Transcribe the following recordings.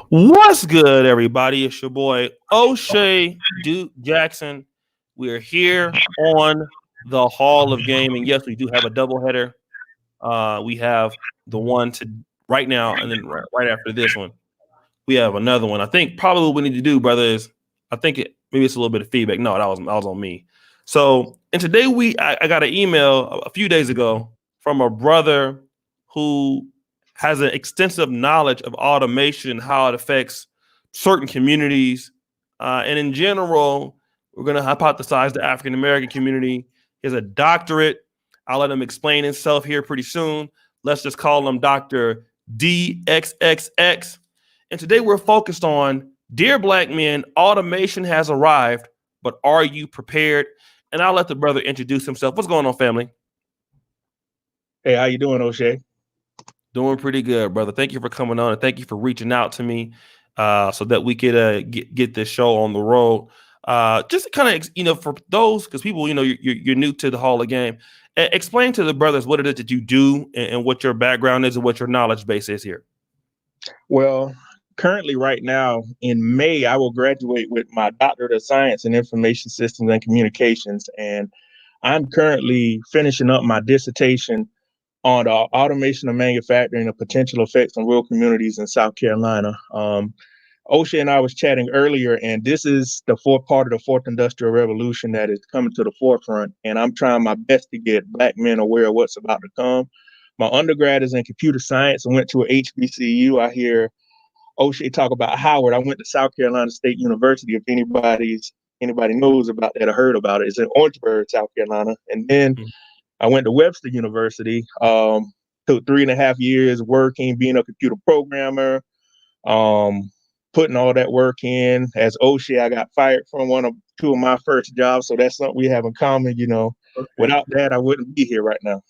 What's good, everybody? It's your boy O'Shea Duke Jackson. We are here on the Hall of Game, and yes, we do have a doubleheader. We have the one to right now, and then right after this one, we have another one. I think probably what we need to do, brother, is maybe it's a little bit of feedback. No, that was on me. So, and today I got an email a few days ago from a brother who has an extensive knowledge of automation and how it affects certain communities, and in general, we're going to hypothesize the African American community. He has a doctorate. I'll let him explain himself here pretty soon. Let's just call him Dr. DXXX. And today we're focused on, dear black men, automation has arrived, but are you prepared? And I'll let the brother introduce himself. What's going on, family? Hey, how you doing, O'Shea? Doing pretty good, brother. Thank you for coming on, and thank you for reaching out to me so that we could get this show on the road. Just kind of, for those, because people, you're new to the Hall of Game. Explain to the brothers what it is that you do and what your background is and what your knowledge base is here. Well, currently, right now, in May, I will graduate with my Doctorate of Science in Information Systems and Communications. And I'm currently finishing up my dissertation on the automation of manufacturing and potential effects on rural communities in South Carolina. O'Shea and I was chatting earlier, and this is the fourth part of the fourth industrial revolution that is coming to the forefront. And I'm trying my best to get black men aware of what's about to come. My undergrad is in computer science. I went to a HBCU. I hear O'Shea talk about Howard. I went to South Carolina State University. If anybody knows about that or heard about it, it's in Orangeburg, South Carolina. And then I went to Webster University. Took 3.5 years working, being a computer programmer, putting all that work in. As O'Shea, I got fired from two of my first jobs, so that's something we have in common. Okay. Without that, I wouldn't be here right now.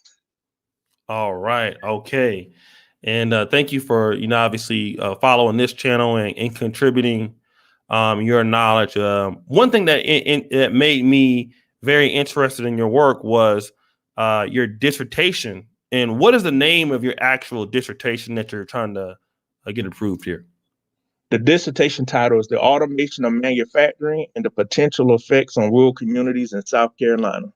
All right. Okay. And thank you for, obviously following this channel and contributing your knowledge. One thing that made me very interested in your work was your dissertation. And what is the name of your actual dissertation that you're trying to get approved here? The dissertation title is The Automation of Manufacturing and the Potential Effects on Rural Communities in South Carolina.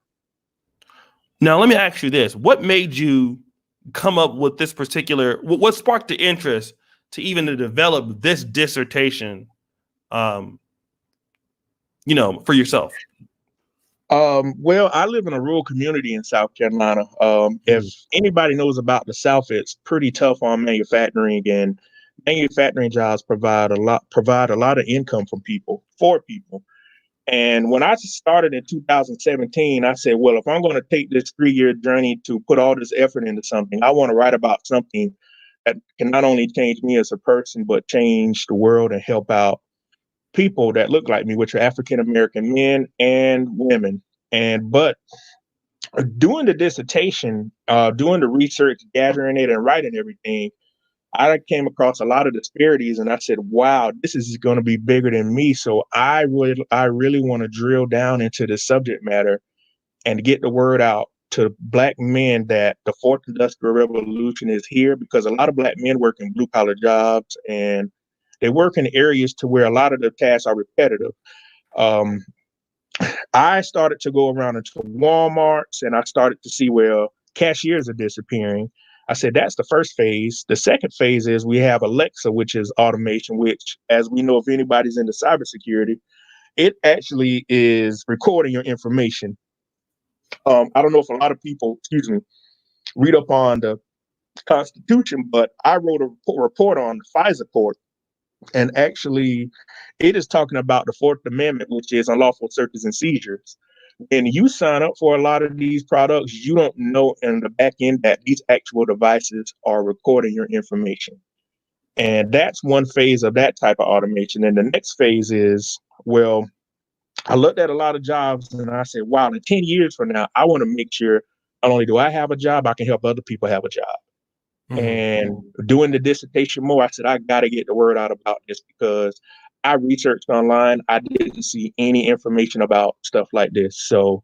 Now, let me ask you this. What made you come up with this particular, what sparked the interest to even to develop this dissertation, for yourself? Well, I live in a rural community in South Carolina. If anybody knows about the South, it's pretty tough on manufacturing, and manufacturing jobs provide a lot of income for people. And when I started in 2017, I said, well, if I'm going to take this 3-year journey to put all this effort into something, I want to write about something that can not only change me as a person, but change the world and help out people that look like me, which are African American men and women. But doing the dissertation, doing the research, gathering it and writing everything, I came across a lot of disparities, and I said, wow, this is going to be bigger than me. So I really want to drill down into the subject matter and get the word out to black men that the fourth industrial revolution is here, because a lot of black men work in blue collar jobs, and they work in areas to where a lot of the tasks are repetitive. I started to go around into Walmarts, and I started to see where cashiers are disappearing. I said, that's the first phase. The second phase is we have Alexa, which is automation, which, as we know, if anybody's into cybersecurity, it actually is recording your information. I don't know if a lot of people, read up on the Constitution, but I wrote a report on the FISA court. And actually, it is talking about the Fourth Amendment, which is unlawful searches and seizures. And you sign up for a lot of these products, you don't know in the back end that these actual devices are recording your information. And that's one phase of that type of automation. And the next phase is, well, I looked at a lot of jobs and I said, wow, in 10 years from now, I want to make sure not only do I have a job, I can help other people have a job. And doing the dissertation more, I said, I got to get the word out about this, because I researched online. I didn't see any information about stuff like this. So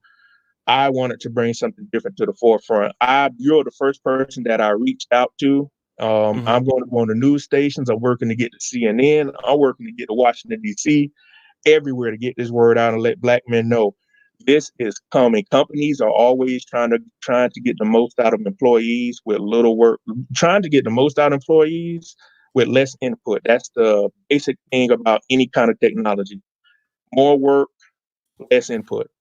I wanted to bring something different to the forefront. You're the first person that I reached out to I'm going to go on the news stations. I'm working to get to CNN. I'm working to get to Washington, D.C., everywhere to get this word out and let Black men know this is coming. Companies are always trying to get the most out of employees with little work, trying to get the most out of employees with less input. That's the basic thing about any kind of technology. More work, less input.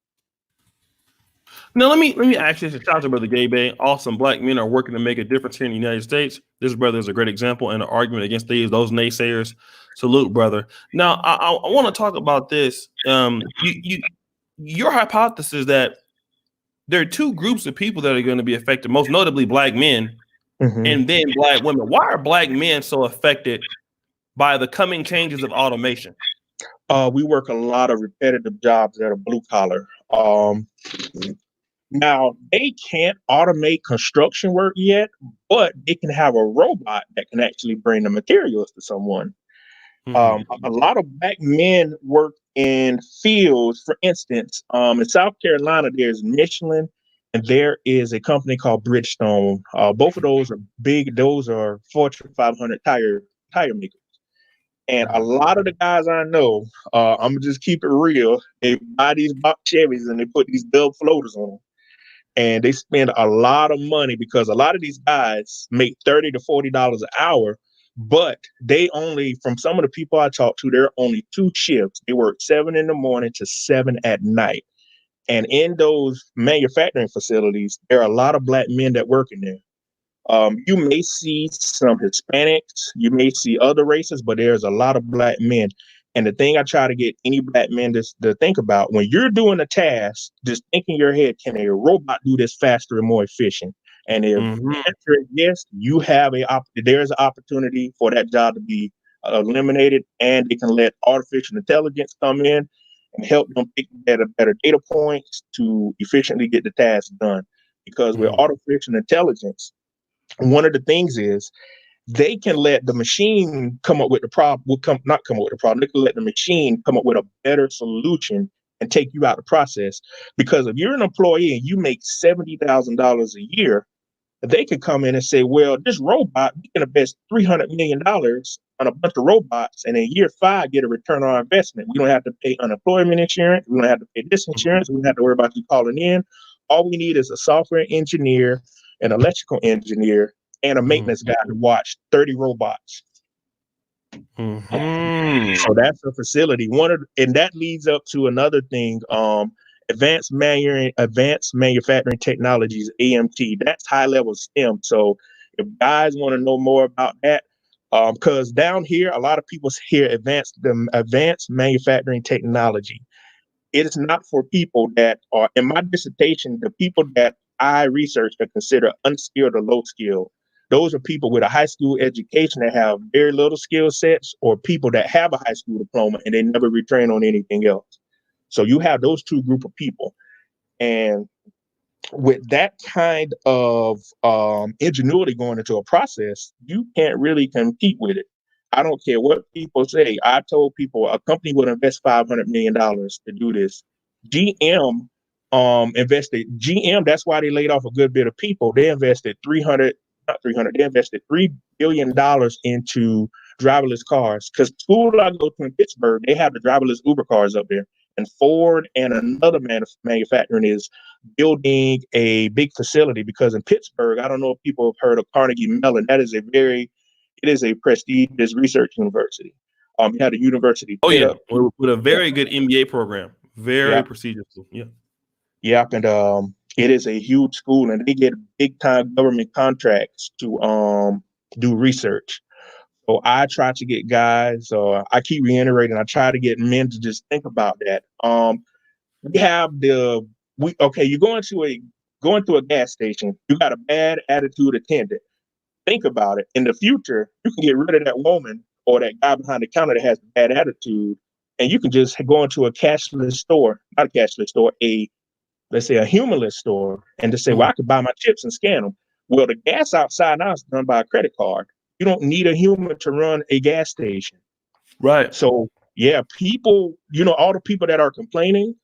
Now let me ask you, shout out to Brother Gabe. Awesome Black men are working to make a difference here in the United States. This brother is a great example and an argument against those naysayers. Salute, brother. Now I want to talk about this. Your hypothesis that there are two groups of people that are going to be affected, most notably Black men and then Black women. Why are Black men so affected by the coming changes of automation? We work a lot of repetitive jobs that are blue collar. Now, they can't automate construction work yet, but they can have a robot that can actually bring the materials to someone. A lot of Black men work in fields. For instance, in South Carolina, there's Michelin, and there is a company called Bridgestone. Both of those are big. Those are Fortune 500 tire makers. And a lot of the guys I know, I'm gonna just keep it real. They buy these box Chevys and they put these dub floaters on them. And they spend a lot of money because a lot of these guys make $30 to $40 an hour, but they only, from some of the people I talked to, there are only 2 shifts. They work 7 in the morning to 7 at night. And in those manufacturing facilities, there are a lot of Black men that work in there. You may see some Hispanics, you may see other races, but there's a lot of Black men. And the thing I try to get any Black men to think about, when you're doing a task, just think in your head, can a robot do this faster and more efficient? And if the answer is yes, you have there's an opportunity for that job to be eliminated, and they can let artificial intelligence come in and help them pick better data points to efficiently get the task done. Because with artificial intelligence, one of the things is they can let the machine come up with the problem, not come up with the problem. They can let the machine come up with a better solution and take you out of the process. Because if you're an employee and you make $70,000 a year, they could come in and say, well, this robot, we can invest $300 million on a bunch of robots, and in year 5, get a return on our investment. We don't have to pay unemployment insurance. We don't have to pay this insurance. We don't have to worry about you calling in. All we need is a software engineer, an electrical engineer, and a maintenance guy to watch 30 robots. So that's a facility. And that leads up to another thing. Advanced manufacturing technologies, AMT. That's high level STEM. So if guys want to know more about that, because down here a lot of people hear advanced manufacturing technology. It is not for people that are, in my dissertation, the people that I research are considered unskilled or low skilled. Those are people with a high school education that have very little skill sets, or people that have a high school diploma and they never retrain on anything else. So you have those 2 group of people. And with that kind of ingenuity going into a process, you can't really compete with it. I don't care what people say. I told people a company would invest $500 million to do this. GM invested. GM, that's why they laid off a good bit of people. They invested they invested $3 billion into driverless cars. Because school I go to in Pittsburgh, they have the driverless Uber cars up there. And Ford and another manufacturing is building a big facility, because in Pittsburgh, I don't know if people have heard of Carnegie Mellon. It is a prestigious research university. You had a university. With a very good MBA program, very prestigious. Yeah, and it is a huge school, and they get big time government contracts to do research. So I try to get guys. I keep reiterating. I try to get men to just think about that. You're going to a gas station. You got a bad attitude attendant. Think about it. In the future, you can get rid of that woman or that guy behind the counter that has a bad attitude, and you can just go into a cashless store, not a cashless store, let's say a humanless store, and just say, well, I could buy my chips and scan them. Well, the gas outside now is done by a credit card. You don't need a human to run a gas station. Right. So yeah, people, all the people that are complaining,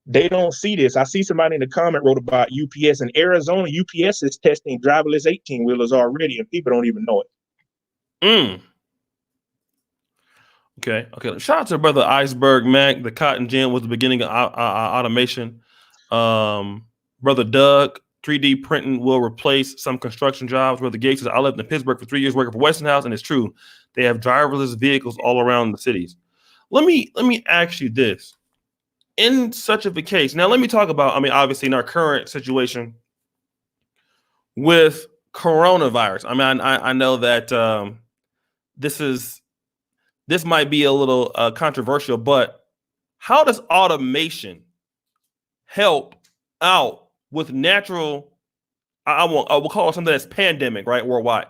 They don't see this. I see somebody in the comment wrote about UPS in Arizona. UPS is testing driverless 18-wheelers already, and people don't even know it. Okay. Shout out to brother Iceberg Mac. The Cotton Gin was the beginning of automation. Brother Doug, 3D printing will replace some construction jobs. Brother Gates says, I lived in Pittsburgh for 3 years working for Westinghouse, and it's true. They have driverless vehicles all around the cities. Let me ask you this. In such of a case, now let me talk about, obviously in our current situation with coronavirus. I know that this might be a little controversial, but how does automation help out with natural? I will call it something that's pandemic, right, worldwide,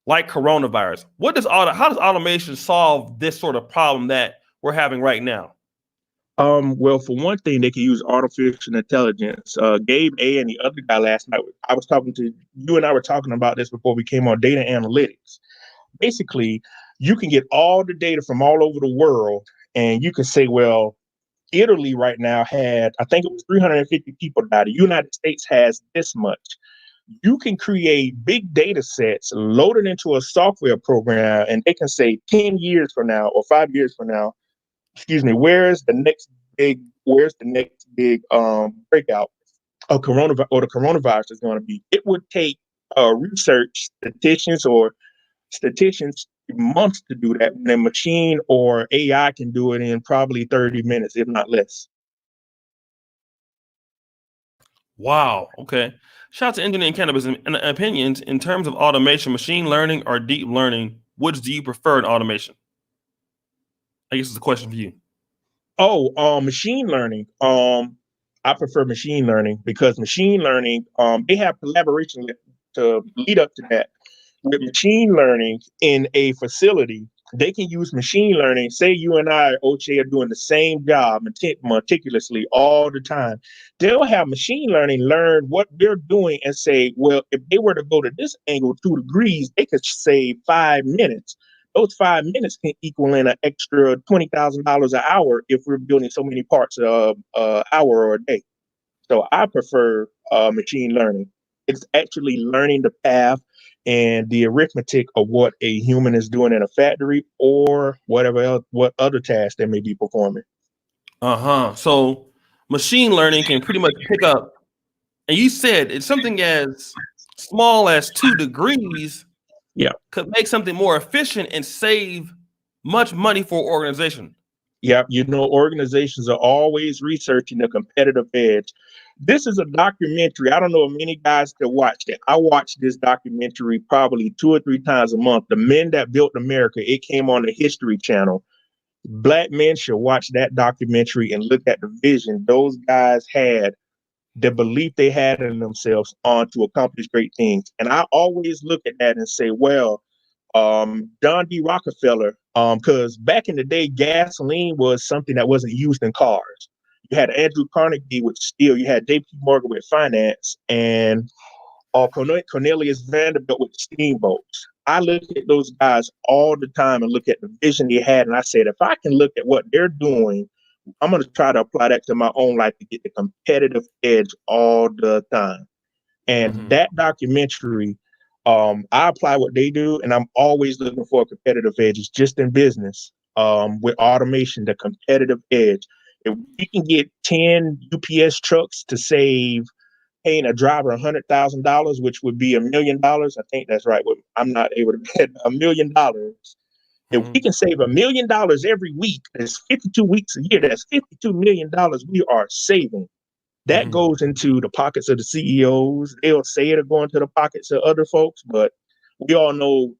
like coronavirus. How does automation solve this sort of problem that we're having right now? Well, for one thing, they can use artificial intelligence. Gabe A and the other guy last night, I was talking to you and I were talking about this before we came on, data analytics. Basically, you can get all the data from all over the world, and you can say, well, Italy right now had, I think it was 350 people died. The United States has this much. You can create big data sets, load it into a software program, and they can say 10 years from now or 5 years from now, where's the next big breakout of coronavirus or the coronavirus is going to be. It would take research statisticians months to do that, when a machine or AI can do it in probably 30 minutes, if not less. Wow. Okay. Shout out to Engineering Cannabis and opinions in terms of automation, machine learning or deep learning. Which do you prefer in automation? I guess it's a question for you. Machine learning. I prefer machine learning because machine learning, they have collaboration to lead up to that. With machine learning in a facility, they can use machine learning. Say you and I, Oche, are doing the same job meticulously all the time. They'll have machine learning learn what they're doing and say, well, if they were to go to this angle 2 degrees, they could save 5 minutes. Those 5 minutes can equal in an extra $20,000 an hour if we're building so many parts an hour or a day. So I prefer machine learning. It's actually learning the path and the arithmetic of what a human is doing in a factory or whatever else, what other tasks they may be performing. So machine learning can pretty much pick up, and you said it's something as small as 2 degrees. Yeah. Could make something more efficient and save much money for an organization. Yeah, organizations are always researching the competitive edge. This is a documentary. I don't know if many guys that watched it. I watch this documentary probably 2 or 3 times a month. The Men That Built America. It came on the History Channel. Black men should watch that documentary and look at the vision those guys had, the belief they had in themselves on to accomplish great things. And I always look at that and say, well, John D. Rockefeller, because back in the day, gasoline was something that wasn't used in cars. You had Andrew Carnegie with steel, you had J.P. Morgan with finance, and Cornelius Vanderbilt with steamboats. I look at those guys all the time and look at the vision they had, and I said, if I can look at what they're doing, I'm going to try to apply that to my own life to get the competitive edge all the time. And that documentary, I apply what they do, and I'm always looking for competitive edges just in business. With automation, the competitive edge. If we can get 10 UPS trucks to save paying a driver $100,000, which would be $1 million, I think that's right. I'm not able to get $1 million. If we can save $1 million every week, that's 52 weeks a year. That's $52 million we are saving. That goes into the pockets of the CEOs. They'll say it'll go into the pockets of other folks, but we all know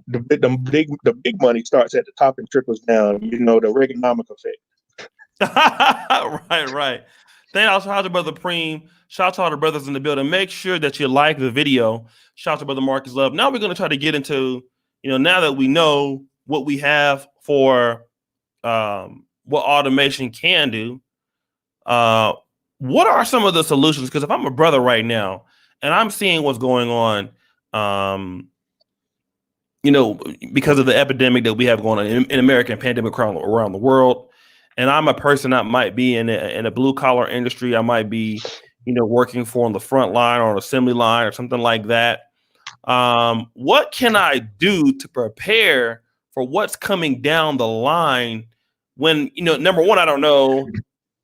the big money starts at the top and trickles down. The Reaganomic effect. Right. Thank you. Shout out to Brother Preem. Shout out to all the brothers in the building. Make sure that you like the video. Shout out to Brother Marcus Love. Now we're going to try to get into, now that we know what we have for what automation can do, what are some of the solutions? Because if I'm a brother right now and I'm seeing what's going on, because of the epidemic that we have going on in America and pandemic around the world, and I'm a person that might be in a blue collar industry. I might be, working for on the front line or an assembly line or something like that. What can I do to prepare for what's coming down the line when, number one, I don't know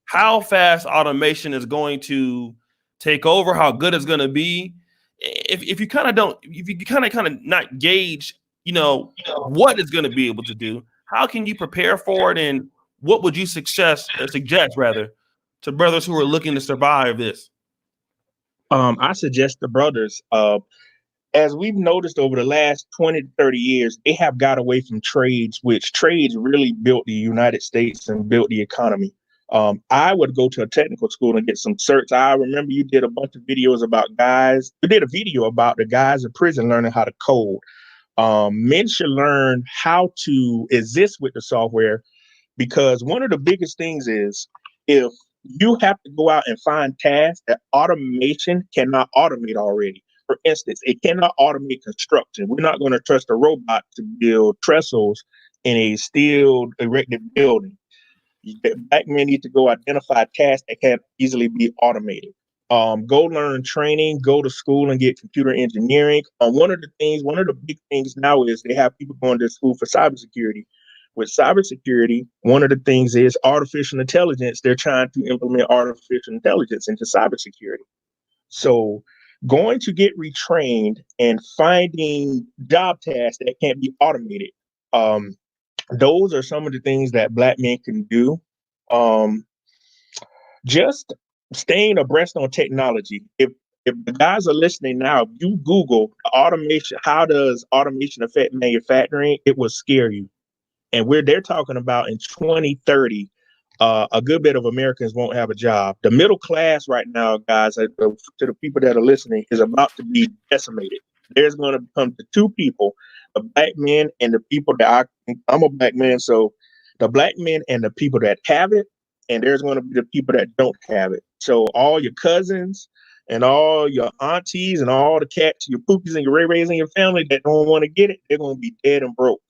how fast automation is going to take over, how good it's going to be. If you kind of don't, if you kind of not gauge, what it's going to be able to do, how can you prepare for it? And what would you suggest rather to brothers who are looking to survive this? I suggest the brothers, as we've noticed over the last 20 to 30 years, they have got away from trades, which trades really built the United States and built the economy. I would go to a technical school and get some certs. I remember you did a bunch of videos about guys. You did a video about the guys in prison learning how to code. Men should learn how to exist with the software, because one of the biggest things is if you have to go out and find tasks that automation cannot automate already. For instance, it cannot automate construction. We're not going to trust a robot to build trestles in a steel erected building. Black men need to go identify tasks that can't easily be automated. Go learn training, go to school and get computer engineering. One of the big things now is they have people going to school for cybersecurity. With cybersecurity, one of the things is artificial intelligence. They're trying to implement artificial intelligence into cybersecurity. So going to get retrained and finding job tasks that can't be automated. Those are some of the things that Black men can do. Just staying abreast on technology. If the guys are listening now, you Google automation, how does automation affect manufacturing? It will scare you. And they're talking about in 2030, a good bit of Americans won't have a job. The middle class right now, guys, to the people that are listening, is about to be decimated. There's going to become the two people, the Black men and the people that I'm a Black man, so the Black men and the people that have it, and there's going to be the people that don't have it. So all your cousins and all your aunties and all the cats, your poopies and your ray-rays in your family that don't want to get it, they're going to be dead and broke,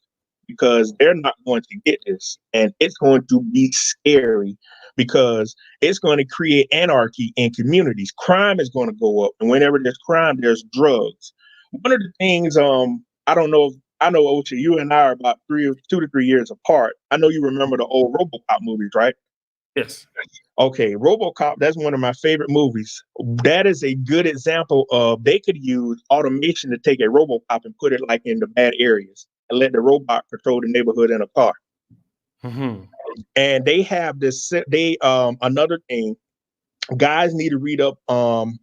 because they're not going to get this. And it's going to be scary because it's going to create anarchy in communities. Crime is going to go up. And whenever there's crime, there's drugs. One of the things, I don't know, I know, Ocha, you and I are about 2 to 3 years apart. I know you remember the old RoboCop movies, right? Yes. Okay, RoboCop, that's one of my favorite movies. That is a good example of they could use automation to take a RoboCop and put it like in the bad areas and let the robot control the neighborhood in a car. Mm-hmm. And they have this, another thing, guys need to read up on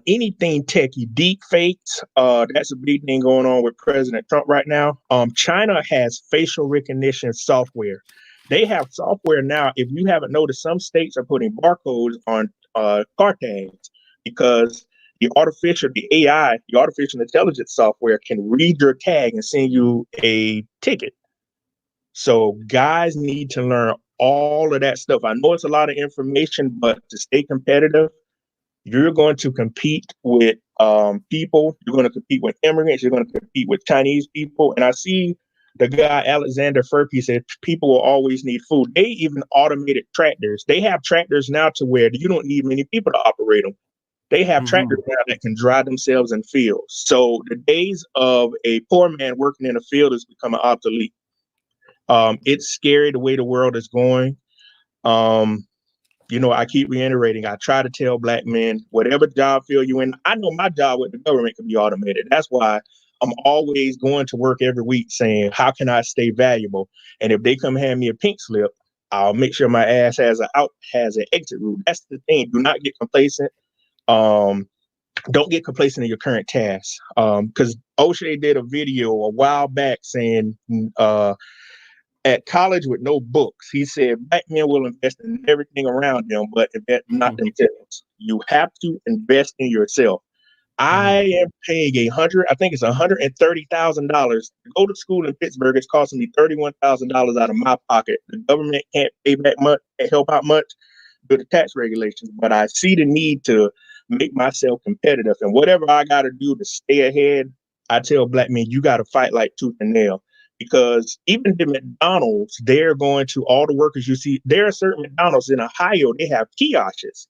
anything techie, deep fakes. That's a big thing going on with President Trump right now. China has facial recognition software. They have software now. If you haven't noticed, some states are putting barcodes on car tags because the artificial intelligence software can read your tag and send you a ticket. So guys need to learn all of that stuff. I know it's a lot of information, but to stay competitive, you're going to compete with people. You're going to compete with immigrants. You're going to compete with Chinese people. And I see the guy, Alexander Furphy, said people will always need food. They even automated tractors. They have tractors now to where you don't need many people to operate them. They have tractors now that can dry themselves in fields. So the days of a poor man working in a field is becoming obsolete. It's scary the way the world is going. I keep reiterating, I try to tell Black men, whatever job field you're in, I know my job with the government can be automated. That's why I'm always going to work every week saying, how can I stay valuable? And if they come hand me a pink slip, I'll make sure my ass has an exit route. That's the thing. Do not get complacent. Don't get complacent in your current tasks. Because O'Shea did a video a while back saying, at college with no books, he said Black men will invest in everything around them, but invest not themselves. You have to invest in yourself. I am paying I think it's $130,000 to go to school in Pittsburgh. It's costing me $31,000 out of my pocket. The government can't pay back much, can't help out much due to tax regulations, but I see the need to make myself competitive. And whatever I got to do to stay ahead, I tell Black men, you got to fight like tooth and nail. because even the McDonald's, they're going to all the workers you see. There are certain McDonald's in Ohio, they have kiosks.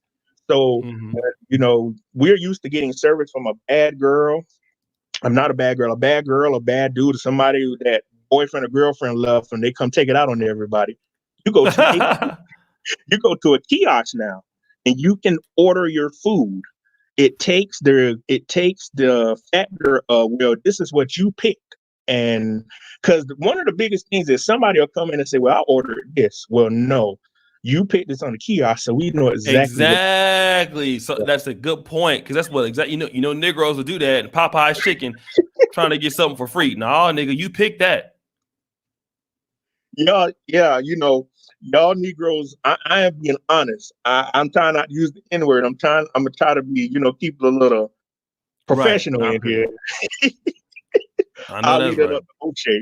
So, Mhm. we're used to getting service from a bad girl. I'm not a bad girl, a bad dude, or somebody that boyfriend or girlfriend left and they come take it out on everybody. You go to you go to a kiosk now and you can order your food. It takes the factor of, well, this is what you picked. And because one of the biggest things is somebody will come in and say, well, I ordered this. Well, no, you picked this on the kiosk, so we know exactly what. Exactly. So that's a good point, because that's what exactly Negroes will do that. And Popeye's chicken, trying to get something for free. Nah, nigga, you pick that. Y'all, yeah, y'all Negroes, I am being honest. I'm trying not to use the N word. I'm gonna try to be, keep it a little Right. professional Nah, I in feel you. here. I know I'll that's leave that right. up to O'Shea.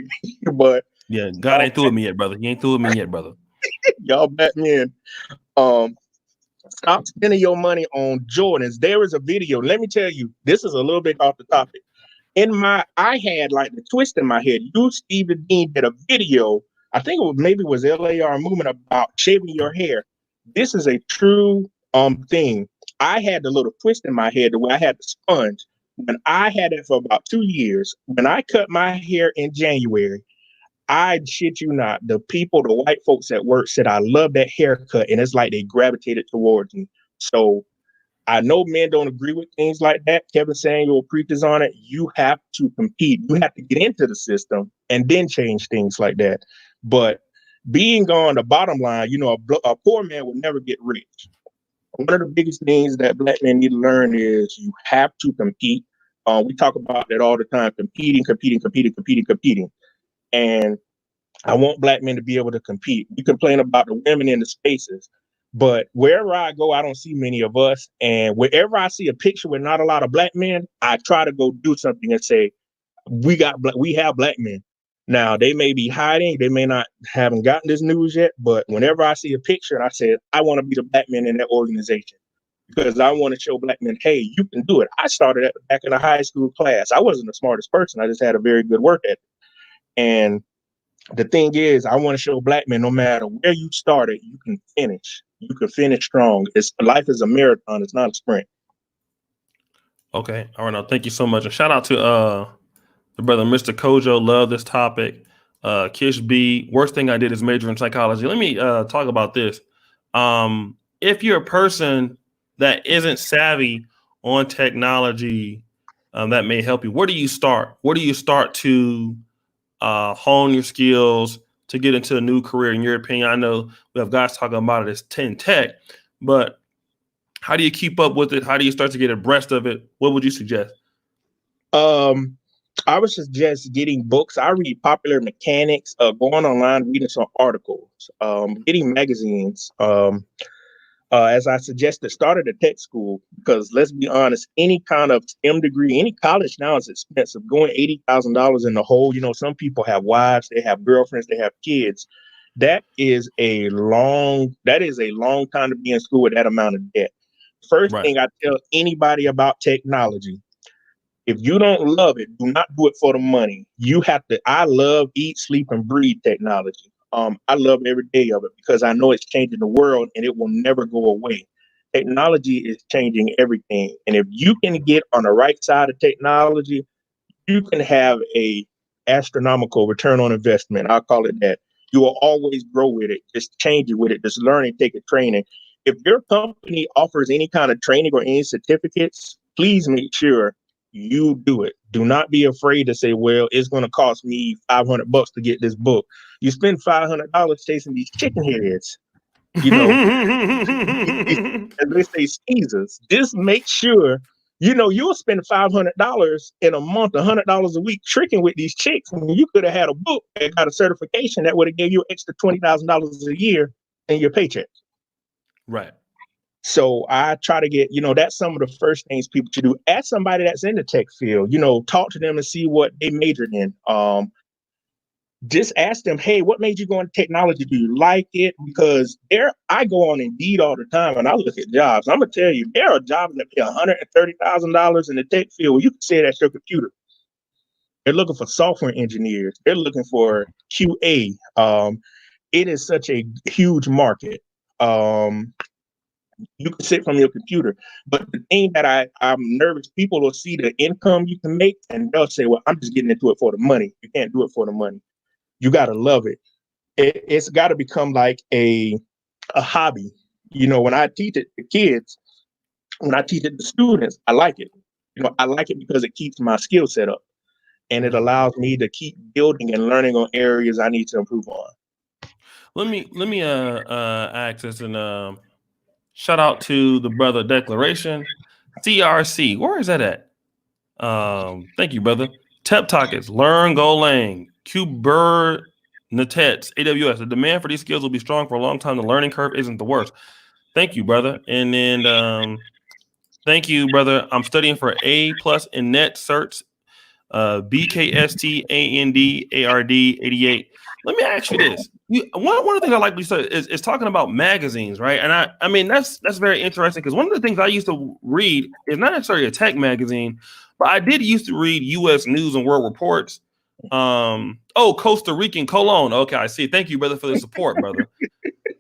But Yeah, God y'all, ain't through with me yet, brother. He ain't through with me yet, brother. y'all black men, um, stop spending your money on Jordans. There is a video. Let me tell you, this is a little bit off the topic. I had like the twist in my head. You, Stephen Dean, did a video. I think maybe it was LAR movement about shaving your hair. This is a true thing. I had the little twist in my head the way I had the sponge. When I had it for about 2 years, when I cut my hair in January, I shit you not, the white folks at work said I love that haircut, and it's like they gravitated towards me. So I know men don't agree with things like that. Kevin Samuel preaches on it. You have to compete. You have to get into the system and then change things like that. But being on the bottom line, a poor man will never get rich. One of the biggest things that black men need to learn is you have to compete. We talk about that all the time: competing. And I want black men to be able to compete. We complain about the women in the spaces, but wherever I go, I don't see many of us. And wherever I see a picture with not a lot of black men, I try to go do something and say, we have black men. Now they may be hiding, they may not haven't gotten this news yet, but whenever I see a picture and I say, I want to be the black man in that organization because I want to show black men, hey, you can do it. I started at the back in a high school class. I wasn't the smartest person. I just had a very good work ethic. And the thing is, I want to show black men, no matter where you started, you can finish. You can finish strong. Life is a marathon. It's not a sprint. Okay. All right. Now, thank you so much. And shout out to the brother, Mr. Kojo. Love this topic. Kish B. Worst thing I did is major in psychology. Let me talk about this. If you're a person that isn't savvy on technology, that may help you. Where do you start? Where do you start to hone your skills to get into a new career? In your opinion, I know we have guys talking about it as 10 tech, but how do you keep up with it? How do you start to get abreast of it? What would you suggest? I would suggest getting books. I read popular mechanics, going online, reading some articles, getting magazines. As I suggested, start at a tech school because let's be honest, any kind of STEM degree, any college now is expensive. Going $80,000 in the hole. Some people have wives, they have girlfriends, they have kids. That is a long time to be in school with that amount of debt. First Right. thing I tell anybody about technology, if you don't love it, do not do it for the money. You have to. I love, eat, sleep, and breathe technology. I love every day of it because I know it's changing the world and it will never go away. Technology is changing everything. And if you can get on the right side of technology, you can have a astronomical return on investment. I'll call it that. You will always grow with it. Just change it with it. Just learn and take a training. If your company offers any kind of training or any certificates, please make sure you do it. Do not be afraid to say, well, it's going to cost me $500 to get this book. You spend $500 chasing these chicken heads, you know, as they say, skeezers. Just make sure, you'll spend $500 in a month, $100 a week tricking with these chicks. And you could have had a book that got a certification that would have gave you extra $20,000 a year in your paycheck. Right. So I try to get, that's some of the first things people should do. Ask somebody that's in the tech field, talk to them and see what they majored in. Just ask them, hey, what made you go into technology? Do you like it? Because I go on Indeed all the time and I look at jobs. I'm gonna tell you, there are jobs that pay $130,000 in the tech field where you can say that's your computer. They're looking for software engineers. They're looking for QA. It is such a huge market. Um, you can sit from your computer. But the thing that I'm nervous, people will see the income you can make and they'll say, well, I'm just getting into it for the money. You can't do it for the money. You got to love it. It's got to become like a hobby. You know, when I teach it to kids, when I teach it to students, I like it. You know, I like it because it keeps my skill set up and it allows me to keep building and learning on areas I need to improve on. Let me ask this and shout out to the brother Declaration. CRC, where is that at? Thank you, brother. Tep Talkets, Learn Golang, Kubernetes, AWS. The demand for these skills will be strong for a long time. The learning curve isn't the worst. Thank you, brother. And then thank you, brother. I'm studying for A+ in net certs, BKSTANDARD 88. Let me ask you this. One of the things I like to say is talking about magazines, right? And I mean that's very interesting because one of the things I used to read is not necessarily a tech magazine, but I did used to read U.S. News and World Reports. Costa Rican Colon. Okay, I see. Thank you, brother, for the support, brother.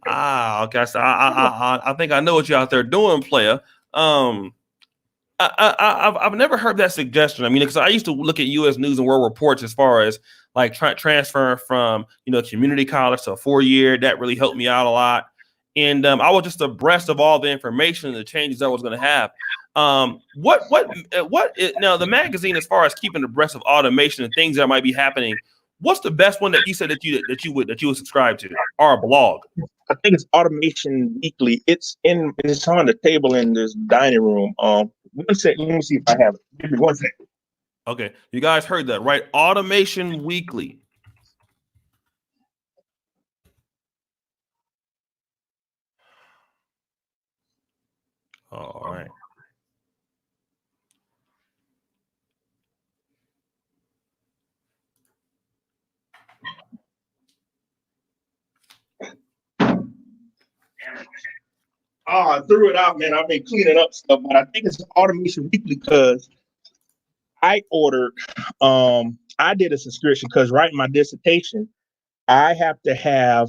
Okay. So I think I know what you're out there doing, player. I've never heard that suggestion. I mean, because I used to look at U.S. News and World Reports as far as like transferring from community college to a 4-year. That really helped me out a lot, and I was just abreast of all the information and the changes I was going to have. What now the magazine, as far as keeping abreast of automation and things that might be happening, what's the best one that you said that you would subscribe to, or a blog? I think it's Automation Weekly. It's on the table in this dining room. One second, let me see if I have it. Give me 1 second. Okay, you guys heard that, right? Automation Weekly. All right. I threw it out, man. I've been cleaning up stuff, but I think it's Automation Weekly because I ordered, I did a subscription because writing my dissertation, I have to have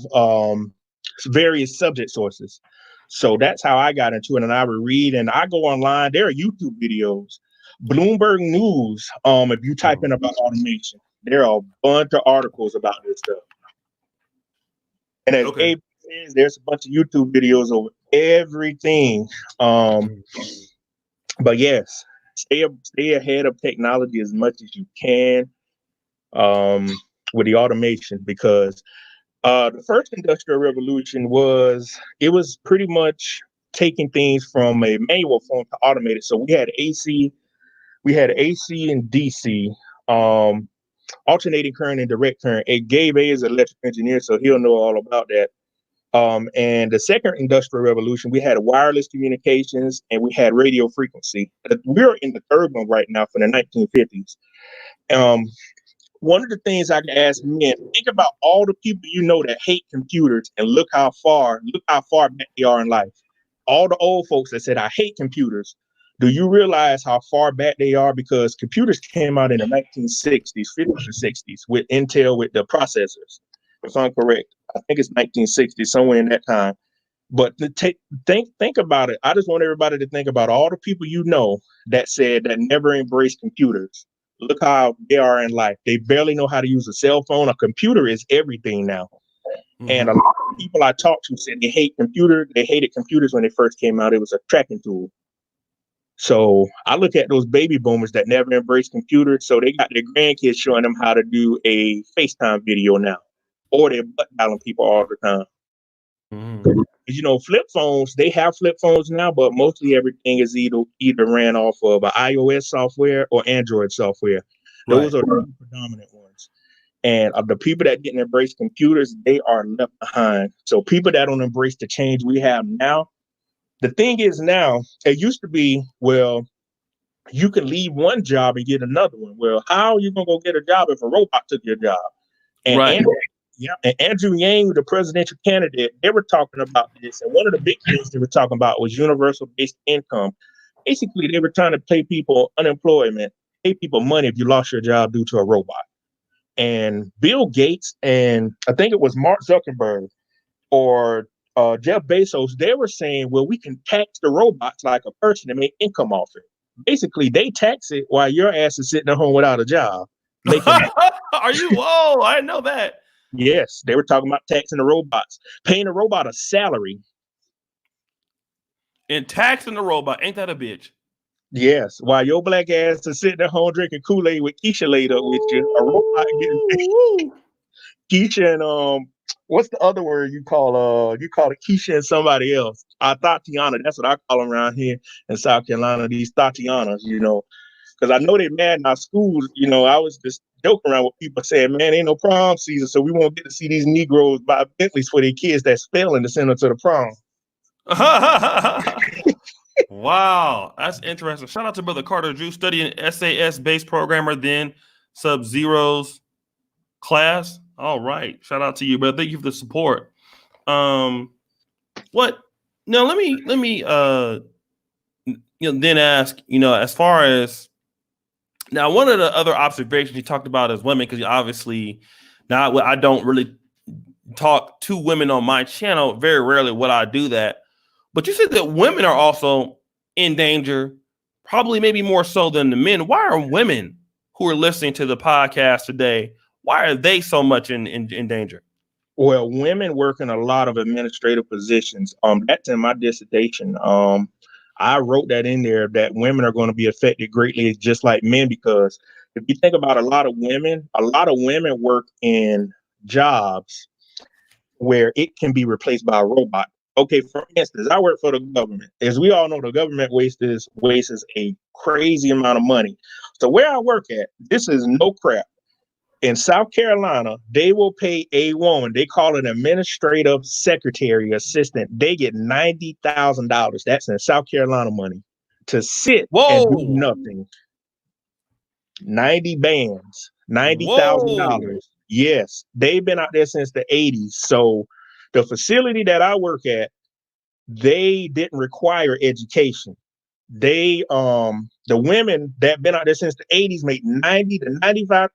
various subject sources. So that's how I got into it. And I would read and I go online. There are YouTube videos, Bloomberg News. If you type in about automation, there are a bunch of articles about this stuff. And as Abe says, there's a bunch of YouTube videos over everything. But yes, stay ahead of technology as much as you can with the automation, because the first industrial revolution was pretty much taking things from a manual form to automated. So we had AC and DC, alternating current and direct current. And Gabe is an electrical engineer, so he'll know all about that. And the second industrial revolution, we had wireless communications and we had radio frequency. We're in the third one right now for the 1950s. One of the things I can ask men, think about all the people that hate computers and look how far back they are in life. All the old folks that said, I hate computers. Do you realize how far back they are? Because computers came out in the 1960s, 50s and 60s with Intel, with the processors. If I'm correct, I think it's 1960, somewhere in that time. But think about it. I just want everybody to think about all the people that said that never embraced computers. Look how they are in life. They barely know how to use a cell phone. A computer is everything now. And a lot of people I talked to said they hate computers. They hated computers when they first came out. It was a tracking tool. So I look at those baby boomers that never embraced computers. So they got their grandkids showing them how to do a FaceTime video now, or they're butt dialing people all the time. Flip phones, they have flip phones now, but mostly everything is either ran off of an iOS software or Android software. Those are the predominant ones. And of the people that didn't embrace computers, they are left behind. So people that don't embrace the change we have now, the thing is now, it used to be, well, you can leave one job and get another one. Well, how are you going to go get a job if a robot took your job? And Andrew Yang, the presidential candidate, they were talking about this. And one of the big things they were talking about was universal basic income. Basically, they were trying to pay people unemployment pay people money if you lost your job due to a robot. And Bill Gates and I think it was Mark Zuckerberg or Jeff Bezos, they were saying, well, we can tax the robots like a person and make income off it. Basically, they tax it while your ass is sitting at home without a job. Are you? Whoa, I didn't know that. Yes, they were talking about taxing the robots, paying a robot a salary. And taxing the robot, ain't that a bitch? Yes, while your black ass is sitting at home drinking Kool-Aid with Keisha laid up with you, a robot getting Keisha and what's the other word you call it Keisha and somebody else? Tatiana, that's what I call them around here in South Carolina, these Tatianas, because I know they're mad in our schools. I was just joking around with people saying, man, ain't no prom season, so we won't get to see these Negroes buy Bentleys for their kids that's failing to send them to the prom. Wow, that's interesting. Shout out to Brother Carter Drew, studying SAS-based programmer, then Sub-Zero's class. All right, shout out to you, brother. Thank you for the support. What? Now let me then ask. As far as now, one of the other observations you talked about is women, because obviously now I don't really talk to women on my channel. Very rarely would I do that. But you said that women are also in danger, probably maybe more so than the men. Why are women who are listening to the podcast today, why are they so much in danger? Well, women work in a lot of administrative positions. That's in my dissertation. I wrote that in there, that women are going to be affected greatly just like men, because if you think about a lot of women work in jobs where it can be replaced by a robot. Okay, for instance, I work for the government. As we all know, the government wastes a crazy amount of money. So where I work at, this is no crap. In South Carolina, they will pay a woman, they call it administrative secretary assistant. They get $90,000. That's in South Carolina money to sit and do nothing. 90 bands, $90,000. Yes, they've been out there since the 80s. So the facility that I work at, they didn't require education. They the women that been out there since the 80s make $90,000 to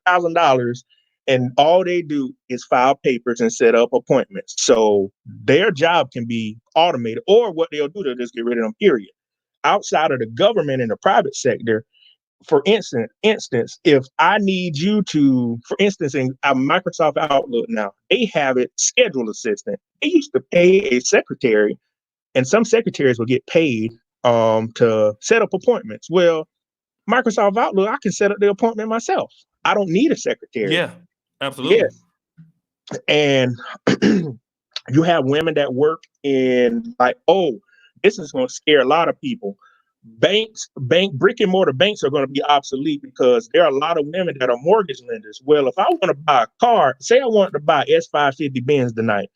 $95,000, and all they do is file papers and set up appointments. So their job can be automated, or what they'll do, they'll just get rid of them, period. Outside of the government and the private sector, for instance, if I need you to, for instance, in Microsoft Outlook now, they have it schedule assistant. They used to pay a secretary, and some secretaries will get paid to set up appointments. Well, Microsoft Outlook, I can set up the appointment myself. I don't need a secretary. Yeah, absolutely. Yes. And you have women that work in this is going to scare a lot of people. Brick and mortar banks are going to be obsolete because there are a lot of women that are mortgage lenders. Well, if I want to buy a car, say I want to buy S550 Benz tonight,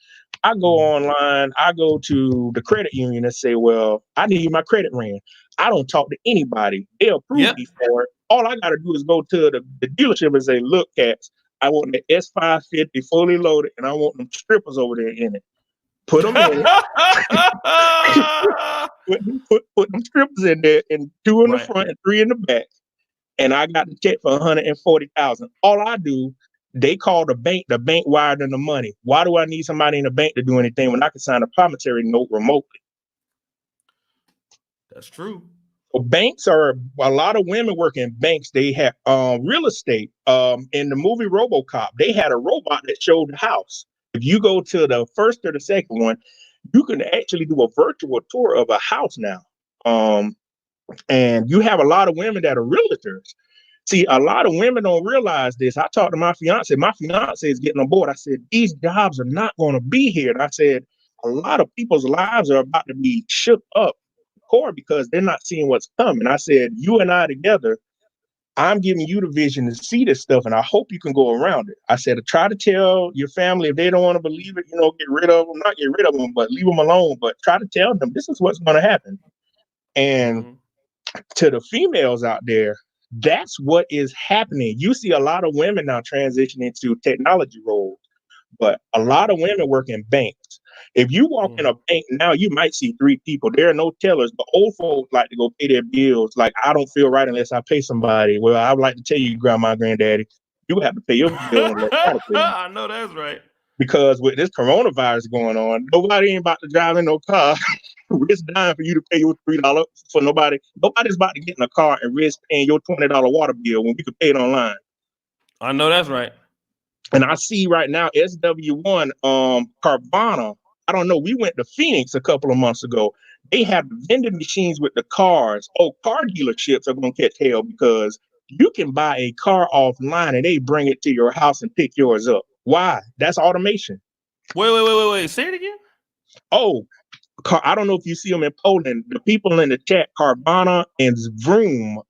I go online, I go to the credit union and say, well, I need my credit ran. I don't talk to anybody. They'll approve me for it. All I got to do is go to the dealership and say, look, cats, I want the S550 fully loaded, and I want them strippers over there in it. Put them in. put them strippers in there, and 2 in the front and 3 in the back. And I got the check for $140,000. All I do, they call the bank wired them the money. Why do I need somebody in the bank to do anything when I can sign a promissory note remotely? That's true. Well, banks are a lot of women work in banks. They have real estate. In the movie RoboCop, they had a robot that showed the house. If you go to the first or the second one, you can actually do a virtual tour of a house now. And you have a lot of women that are realtors. See, a lot of women don't realize this. I talked to my fiance. My fiance is getting on board. I said, these jobs are not going to be here. And I said, a lot of people's lives are about to be shook up core because they're not seeing what's coming. I said, you and I together, I'm giving you the vision to see this stuff, and I hope you can go around it. I said, try to tell your family if they don't want to believe it, get rid of them, not get rid of them, but leave them alone. But try to tell them this is what's going to happen. And to the females out there, that's what is happening. You see a lot of women now transitioning into technology roles, but a lot of women work in banks. If you walk in a bank now, you might see 3 people. There are no tellers, but old folks like to go pay their bills. Like, I don't feel right unless I pay somebody. Well, I would like to tell you, grandma, granddaddy, you have to pay your bill electronically. I know that's right. Because with this coronavirus going on, nobody ain't about to drive in no car, risk dying for you to pay your $3 for nobody. Nobody's about to get in a car and risk paying your $20 water bill when we could pay it online. I know that's right. And I see right now SW1, Carvana. I don't know. We went to Phoenix a couple of months ago. They have vending machines with the cars. Oh, car dealerships are going to catch hell because you can buy a car offline and they bring it to your house and pick yours up. Why? That's automation. Wait. Say it again. Oh, I don't know if you see them in Poland. The people in the chat, Carvana and Vroom.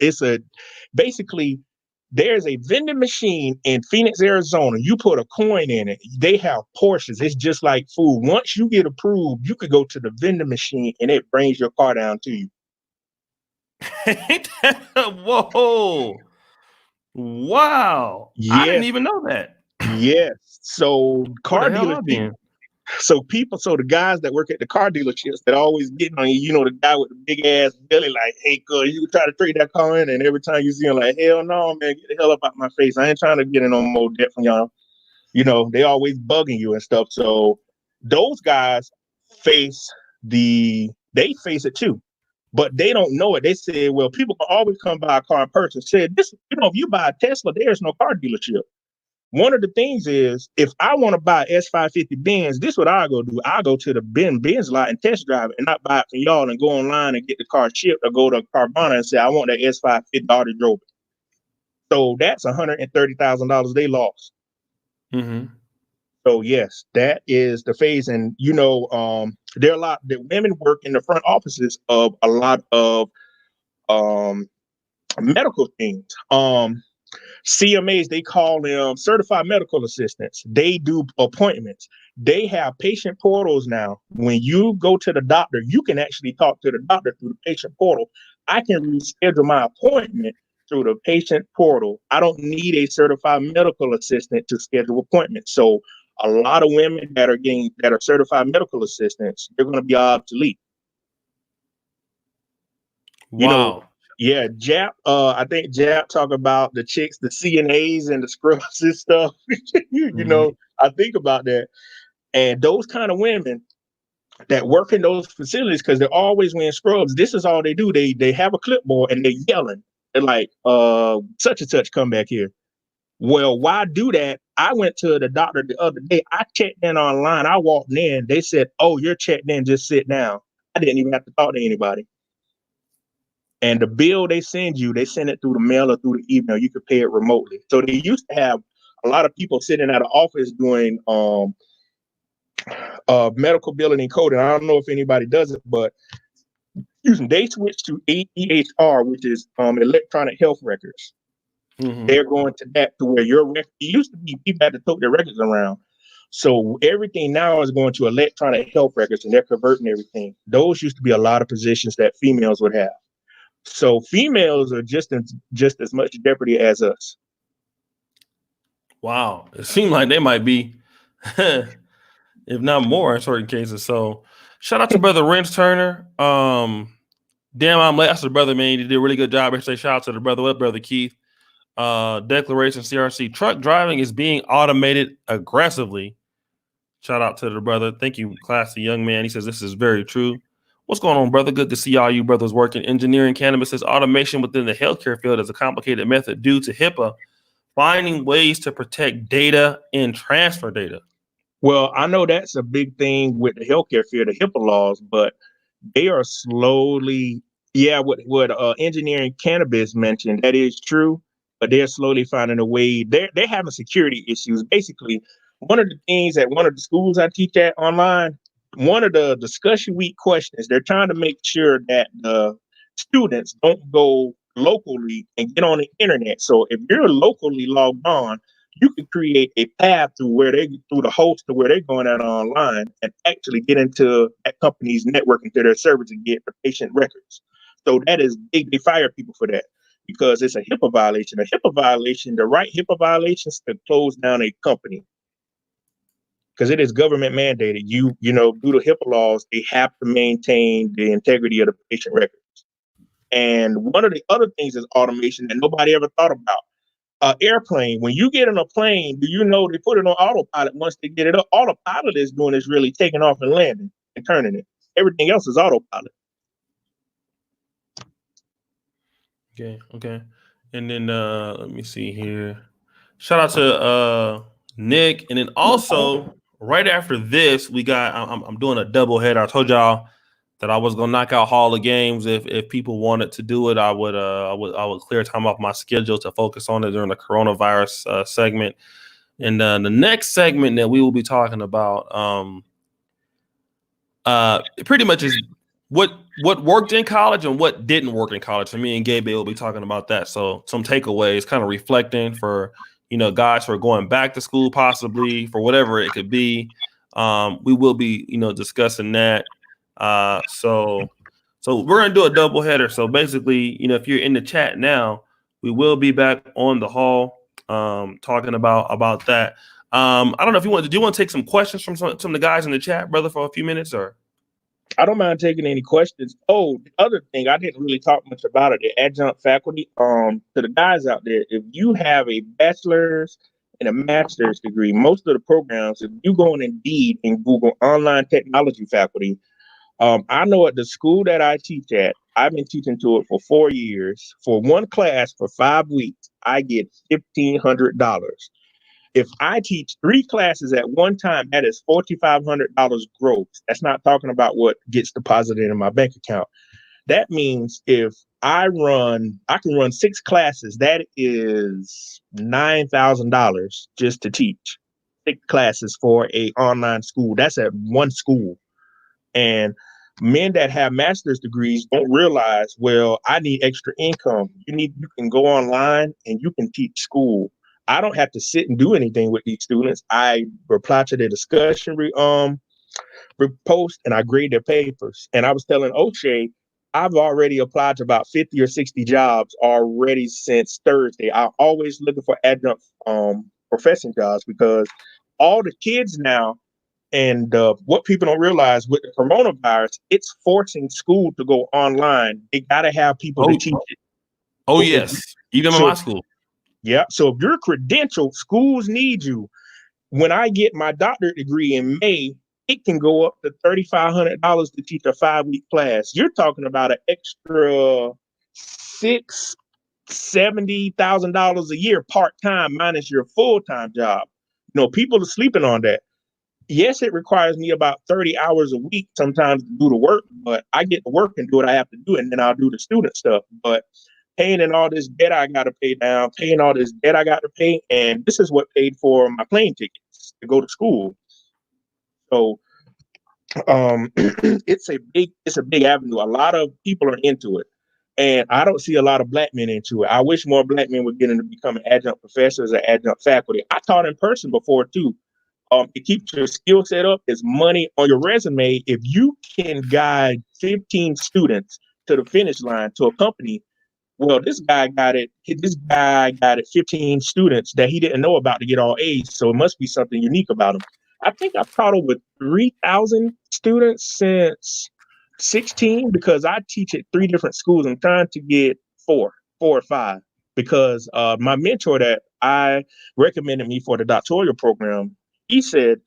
Basically, there's a vending machine in Phoenix, Arizona. You put a coin in it. They have Porsches. It's just like food. Once you get approved, you could go to the vending machine and it brings your car down to you. Whoa. Wow. Yes. I didn't even know that. Yes. So car dealers, so the guys that work at the car dealerships that always getting on you, the guy with the big ass belly, like, hey, cuz, you try to trade that car in, and every time you see him, like, hell no, man, get the hell up out my face. I ain't trying to get in no more debt from y'all. They always bugging you and stuff. So those guys face it too, but they don't know it. They say, well, people can always come buy a car and purchase. Said this, if you buy a Tesla, there's no car dealership. One of the things is, if I want to buy S550 Benz, this is what I go do. I go to the Benz lot and test drive it and not buy it from y'all and go online and get the car shipped, or go to Carvana and say, I want that S550 already drove it. So that's $130,000 they lost. Mm-hmm. So yes, that is the phase. And there are a lot that women work in the front offices of a lot of medical things. CMAs, they call them certified medical assistants. They do appointments. They have patient portals now. When you go to the doctor, you can actually talk to the doctor through the patient portal. I can reschedule my appointment through the patient portal. I don't need a certified medical assistant to schedule appointments. So a lot of women that are certified medical assistants, they're going to be obsolete. Wow. Yeah, Jap. I think Jap talk about the chicks, the CNAs and the scrubs and stuff. I think about that, and those kind of women that work in those facilities, because they're always wearing scrubs. This is all they do. They have a clipboard and they're yelling. They're like, such and such, come back here. Well, why do that? I went to the doctor the other day. I checked in online. I walked in. They said, "Oh, you're checked in. Just sit down." I didn't even have to talk to anybody. And the bill they send it through the mail or through the email. You could pay it remotely. So they used to have a lot of people sitting at an office doing medical billing and coding. I don't know if anybody does it, but they switched to EHR, which is electronic health records. Mm-hmm. They're going to that, to where your record, it used to be people had to tote their records around. So everything now is going to electronic health records, and they're converting everything. Those used to be a lot of positions that females would have. So females are just as much jeopardy as us. Wow. It seemed like they might be, if not more in certain cases. So shout out to brother Renz Turner. Damn, I'm late. That's the brother, man. You did a really good job. I say shout out to the brother. What brother Keith? Declaration CRC. Truck driving is being automated aggressively. Shout out to the brother. Thank you, classy young man. He says this is very true. What's going on, brother? Good to see all you brothers working. Engineering cannabis says automation within the healthcare field is a complicated method due to HIPAA, finding ways to protect data and transfer data. Well, I know that's a big thing with the healthcare field, the HIPAA laws, but they are slowly, what engineering cannabis mentioned, that is true, but they're slowly finding a way. They're having security issues. Basically, one of the things at one of the schools I teach at online, one of the discussion week questions, they're trying to make sure that the students don't go locally and get on the internet. So if you're locally logged on, you can create a path through the host to where they're going out online and actually get into that company's network, into their servers, and get the patient records. So that is big. They fire people for that because it's a HIPAA violation. The right HIPAA violations could close down a company. because it is government mandated. You know, due to HIPAA laws, they have to maintain the integrity of the patient records. And one of the other things is automation that nobody ever thought about. Airplane, when you get in a plane, do you know they put it on autopilot once they get it up? All the pilot is doing is really taking off and landing and turning it. Everything else is autopilot. Okay. And then let me see here. Shout out to Nick. And then also right after this, we got I'm doing a doubleheader. I told y'all that I was gonna knock out Hall of Games. If people wanted to do it, I would clear time off my schedule to focus on it during the coronavirus segment. And the next segment that we will be talking about pretty much is what worked in college and what didn't work in college. So me and Gabe will be talking about that. So some takeaways, kind of reflecting for guys who are going back to school, possibly for whatever it could be. We will be discussing that. So we're gonna do a double header. So basically, if you're in the chat now, we will be back on the hall talking about that. I don't know if do you want to take some questions from some of the guys in the chat, brother, for a few minutes, or? I don't mind taking any questions. Oh, the other thing, I didn't really talk much about it. The adjunct faculty, to the guys out there, if you have a bachelor's and a master's degree, most of the programs, if you go on Indeed and Google online technology faculty, I know at the school that I teach at, I've been teaching to it for 4 years. For one class for 5 weeks, I get $1,500. If I teach 3 classes at one time, that is $4,500 gross. That's not talking about what gets deposited in my bank account. That means if I can run 6 classes. That is $9,000 just to teach 6 classes for a online school. That's at one school. And men that have master's degrees don't realize, well, I need extra income. You can go online and you can teach school. I don't have to sit and do anything with these students. I reply to their discussion post and I grade their papers. And I was telling O'Shea, I've already applied to about 50 or 60 jobs already since Thursday. I'm always looking for adjunct professing jobs because all the kids now, and what people don't realize with the coronavirus, it's forcing school to go online. They got to have people to teach it. Oh, yes. Even in my school. Yeah. So if you're credentialed, schools need you. When I get my doctorate degree in May, it can go up to $3,500 to teach a 5-week class. You're talking about an extra $70,000 a year part-time minus your full-time job. People are sleeping on that. Yes, it requires me about 30 hours a week sometimes to do the work, but I get to work and do what I have to do, and then I'll do the student stuff. But paying and all this debt I got to pay down, paying all this debt I got to pay, and this is what paid for my plane tickets to go to school. So it's a big avenue. A lot of people are into it, and I don't see a lot of black men into it. I wish more black men would get into becoming adjunct professors or adjunct faculty. I taught in person before too. It keeps your skill set up. It's money on your resume. If you can guide 15 students to the finish line to a company, well, this guy got it 15 students that he didn't know about to get all A's. So it must be something unique about him. I think I've taught over 3,000 students since 16 because I teach at 3 different schools. I'm trying to get 4 or 5 because my mentor that I recommended me for the doctoral program, he said,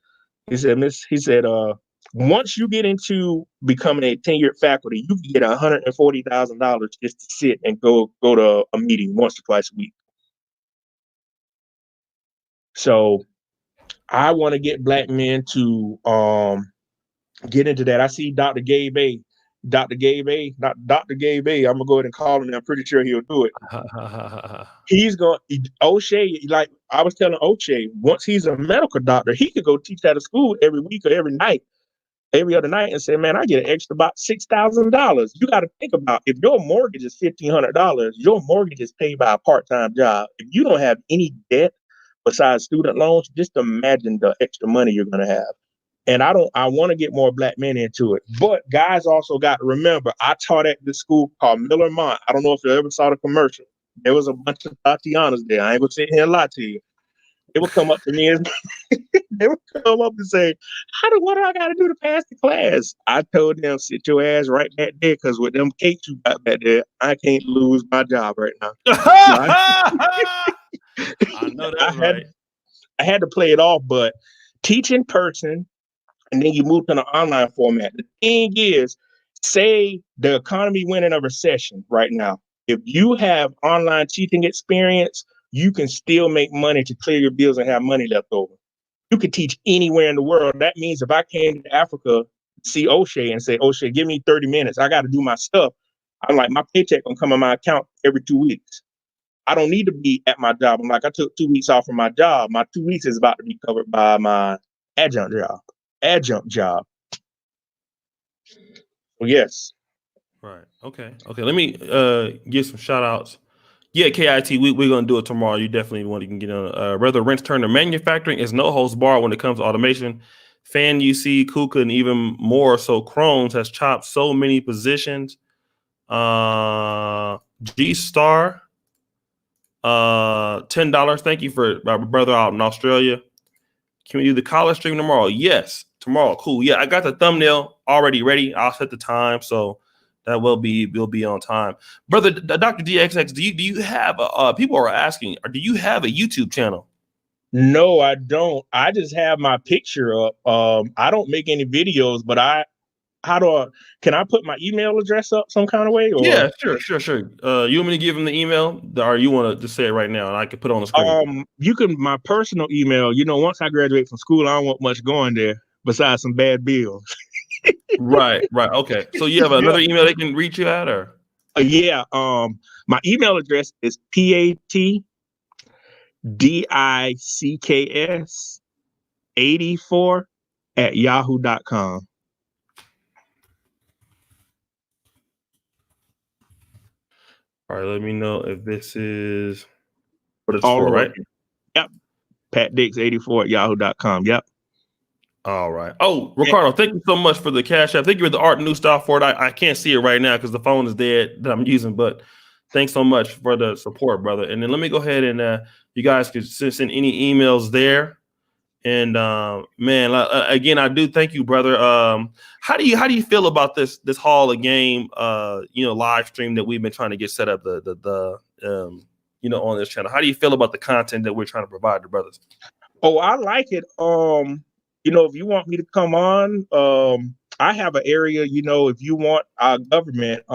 once you get into becoming a tenured faculty, you can get $140,000 just to sit and go to a meeting once or twice a week. So I want to get black men to get into that. I see Dr. Gabe A. I'm gonna go ahead and call him. I'm pretty sure he'll do it. O'Shea, like I was telling O'Shea, once he's a medical doctor, he could go teach at a school every week or every other night, and say, man, I get an extra about $6,000. You got to think about, if your mortgage is $1,500, your mortgage is paid by a part-time job. If you don't have any debt besides student loans, just imagine the extra money you're going to have. And I want to get more black men into it. But guys also got to remember, I taught at this school called Miller Mont. I don't know if you ever saw the commercial. There was a bunch of Tatianas there. I ain't gonna sit here and lie to you. They would come up to me and they would come up and say, what do I got to do to pass the class? I told them, sit your ass right back there, because with them cakes you got back there, I can't lose my job right now. I know I that's right. had to play it off, but teach in person, and then you move to the online format. The thing is, say the economy went in a recession right now. If you have online teaching experience, you can still make money to clear your bills and have money left over. You can teach anywhere in the world. That means if I came to Africa, see O'Shea and say, O'Shea, give me 30 minutes. I got to do my stuff. I'm like, my paycheck gonna come on my account every 2 weeks. I don't need to be at my job. I'm like, I took 2 weeks off from my job. My 2 weeks is about to be covered by my adjunct job. Well, yes. Right. Okay. Let me give some shout outs. Yeah, KIT, we're gonna do it tomorrow. You definitely want to get on. Whether Rents Turner Manufacturing is no host bar when it comes to automation. Fan UC, Kuka, and even more. So Crohn's has chopped so many positions. G Star, $10. Thank you for my brother out in Australia. Can we do the college stream tomorrow? Yes, tomorrow. Cool. Yeah, I got the thumbnail already ready. I'll set the time, so that will be on time. Brother Dr. DXX, do you have people are asking, or do you have a YouTube channel? No, I don't. I just have my picture up. I don't make any videos, but can I put my email address up some kind of way? Or Yeah, sure. You want me to give him the email, or you want to just say it right now and I can put it on the screen? You can, my personal email, once I graduate from school, I don't want much going there besides some bad bills. Right. Okay. So you have another email they can reach you at, or? Yeah. My email address is patdicks84@yahoo.com. All right. Let me know if this is what it's All for, over. right? Yep. patdicks84@yahoo.com. Yep. All right. Oh, Ricardo, thank you so much for the cash app. Thank you for the art new style for it. I can't see it right now because the phone is dead that I'm using, but thanks so much for the support, brother. And then let me go ahead and you guys can send any emails there. And man, again, I do thank you, brother. How do you feel about this Hall of Game live stream that we've been trying to get set up on this channel? How do you feel about the content that we're trying to provide to brothers? Oh, I like it. If you want me to come on, I have an area, if you want our government,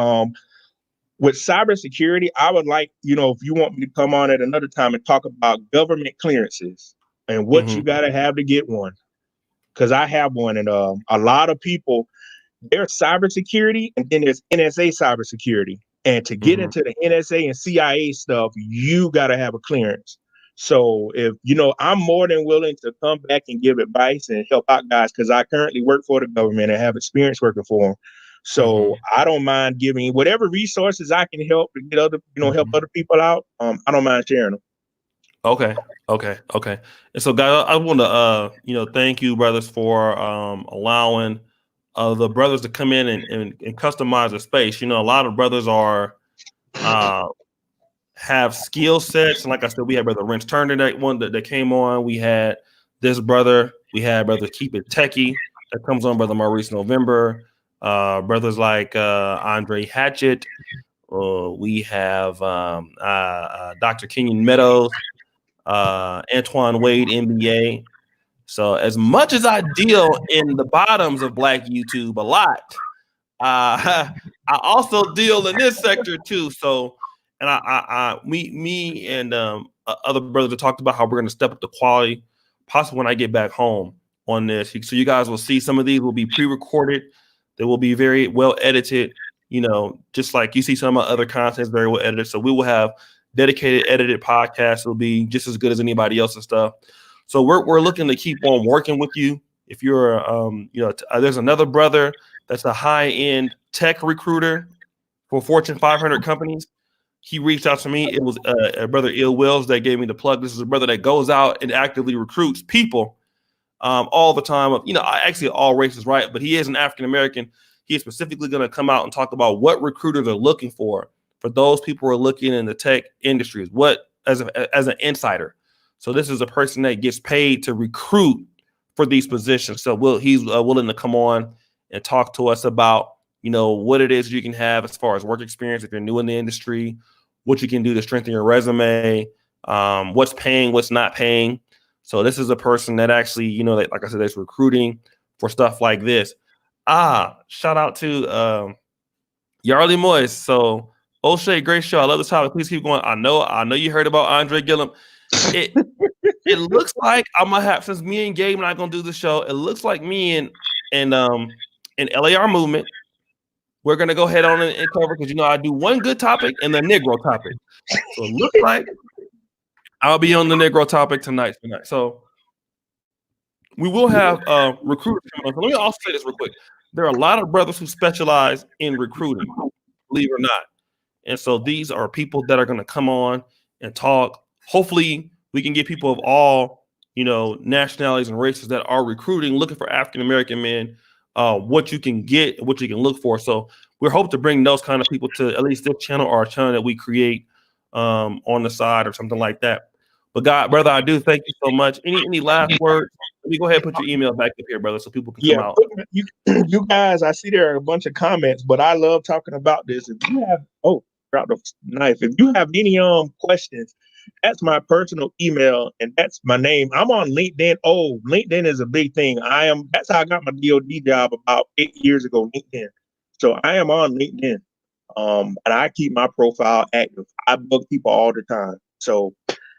with cybersecurity, I would like, if you want me to come on at another time and talk about government clearances and what you got to have to get one. Because I have one, and a lot of people, there's cybersecurity, and then there's NSA cybersecurity. And to get into the NSA and CIA stuff, you got to have a clearance. So if, I'm more than willing to come back and give advice and help out guys, because I currently work for the government and have experience working for them. So I don't mind giving whatever resources I can help to get other, help other people out. I don't mind sharing them. Okay. And so, guys, I want to, thank you, brothers, for allowing the brothers to come in and customize the space. A lot of brothers have skill sets, and like I said, we had Brother Rents Turner that came on. We had this brother. We had Brother Keep It Techie that comes on. Brother Maurice November. Brothers like Andre Hatchett. We have Dr. Kenyon Meadows. Antoine Wade, NBA. So as much as I deal in the bottoms of Black YouTube a lot, I also deal in this sector too. So, and me and other brothers have talked about how we're going to step up the quality, possibly when I get back home on this. So you guys will see some of these will be pre-recorded. They will be very well edited. Just like you see some of my other content is very well edited. So we will have dedicated edited podcasts. Will be just as good as anybody else's stuff. So we're looking to keep on working with you. If you're there's another brother that's a high-end tech recruiter for Fortune 500 companies. He reached out to me. It was a brother Ill Wills that gave me the plug. This is a brother that goes out and actively recruits people all the time. Actually all races, right? But he is an African American. He is specifically going to come out and talk about what recruiters are looking for those people who are looking in the tech industries. What as an insider. So this is a person that gets paid to recruit for these positions. So he's willing to come on and talk to us about, what it is you can have as far as work experience if you're new in the industry, what you can do to strengthen your resume, what's paying, what's not paying. So this is a person that actually, like I said, that's recruiting for stuff like this. Shout out to Yardley Moist. So O'Shea, great show. I love this topic. Please keep going. I know you heard about Andre Gillum. It looks like I'm gonna have, since me and Gabe and I gonna do the show. It looks like me and LAR movement, we're gonna go ahead on and cover, because I do one good topic and the Negro topic. So it looks like I'll be on the Negro topic tonight. So we will have recruiters coming on. So let me also say this real quick. There are a lot of brothers who specialize in recruiting, believe it or not. And so these are people that are going to come on and talk. Hopefully we can get people of all, nationalities and races that are recruiting, looking for African-American men, what you can get, what you can look for. So we hope to bring those kind of people to at least this channel or a channel that we create on the side or something like that. But God, brother, I do thank you so much. Any last words? Let me go ahead and put your email back up here, brother, so people can come out. You guys, I see there are a bunch of comments, but I love talking about this. If you have, drop the knife. If you have any questions, that's my personal email, and that's my name. I'm on LinkedIn. LinkedIn is a big thing. That's how I got my DoD job about 8 years ago, LinkedIn. So I am on LinkedIn. And I keep my profile active. I bug people all the time. So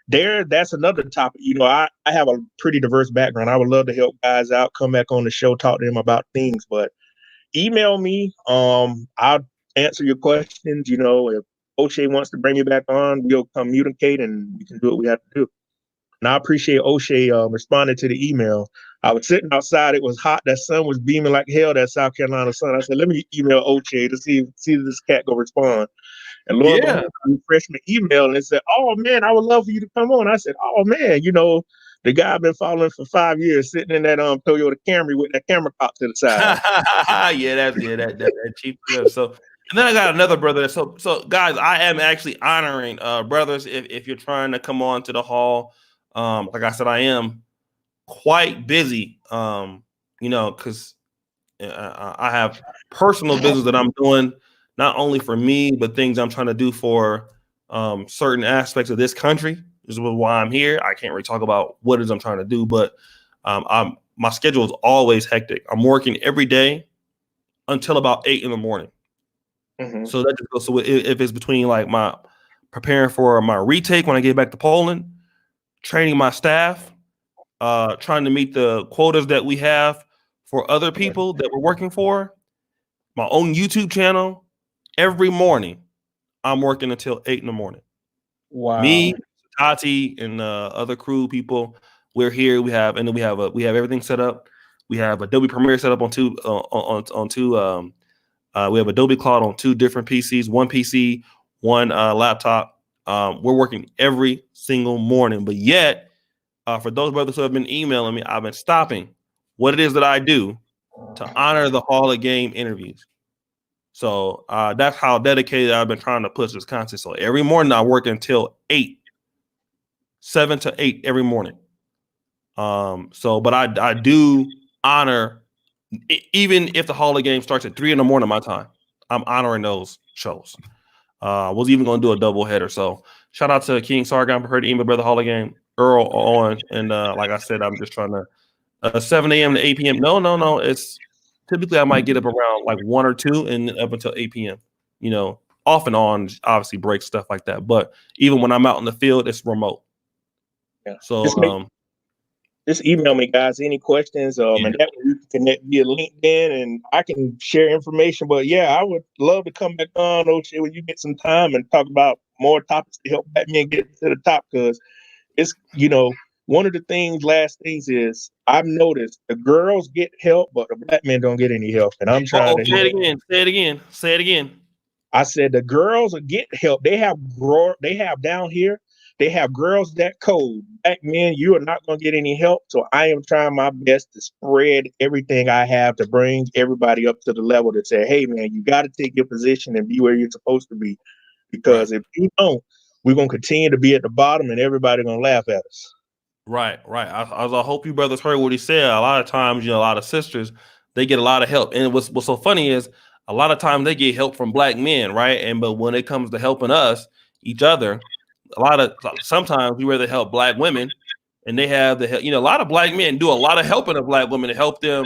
that's another topic. I have a pretty diverse background. I would love to help guys out, come back on the show, talk to them about things, but email me. I'll answer your questions. If O'Shea wants to bring me back on, we'll communicate and we can do what we have to do. And I appreciate O'Shea responding to the email. I was sitting outside. It was hot. That sun was beaming like hell, that South Carolina sun. I said, let me email O'Shea to see if this cat go respond. And lo and behold, I refreshed my email and it said, oh, man, I would love for you to come on. I said, oh, man, the guy I've been following for 5 years, sitting in that Toyota Camry with that camera cop to the side. that cheap clip. So, and then I got another brother. So guys, I am actually honoring brothers. If you're trying to come on to the hall, like I said, I am quite busy. Because I have personal business that I'm doing, not only for me, but things I'm trying to do for certain aspects of this country. This is why I'm here. I can't really talk about what it is I'm trying to do, but my schedule is always hectic. I'm working every day until about 8 in the morning. Mm-hmm. So that just goes. So if it's between like my preparing for my retake when I get back to Poland, training my staff, trying to meet the quotas that we have for other people that we're working for, my own YouTube channel, every morning I'm working until 8 in the morning. Wow. Me, Tati, and other crew people, we're here. We have everything set up. We have Adobe Premiere set up on two. We have Adobe Cloud on 2 different PCs, one PC, one laptop. We're working every single morning, but yet, for those brothers who have been emailing me, I've been stopping what it is that I do to honor the Hall of Game interviews. So that's how dedicated I've been trying to push this content. So every morning I work until 7 to 8 every morning. But I do honor, even if the Hall of Game starts at 3 in the morning my time, I'm honoring those shows. Was even going to do a doubleheader. So shout out to King Sargon for her to email Brother Hall of Game, Earl on, and like I said, I'm just trying to 7 a.m. to 8 p.m. No. It's typically I might get up around like 1 or 2 and up until 8 p.m. Off and on, obviously breaks, stuff like that. But even when I'm out in the field, it's remote. Yeah. So just email me, guys, any questions. And that way you can connect via LinkedIn and I can share information. But yeah, I would love to come back on, O'Shea, when you get some time and talk about more topics to help Batman get to the top, because it's, one of the last things is I've noticed the girls get help, but the black men don't get any help. And I'm trying to say it again. I said the girls get help. They have down here, they have girls that code. Black men, you are not going to get any help. So I am trying my best to spread everything I have to bring everybody up to the level to say, hey, man, you got to take your position and be where you're supposed to be. Because if you don't, we're going to continue to be at the bottom and everybody's going to laugh at us. Right. I hope you brothers heard what he said. A lot of times, a lot of sisters, they get a lot of help. And what's so funny is a lot of times they get help from black men, right? But when it comes to helping us, each other, sometimes we rather help black women, and they have the help. A lot of black men do a lot of helping of black women to help them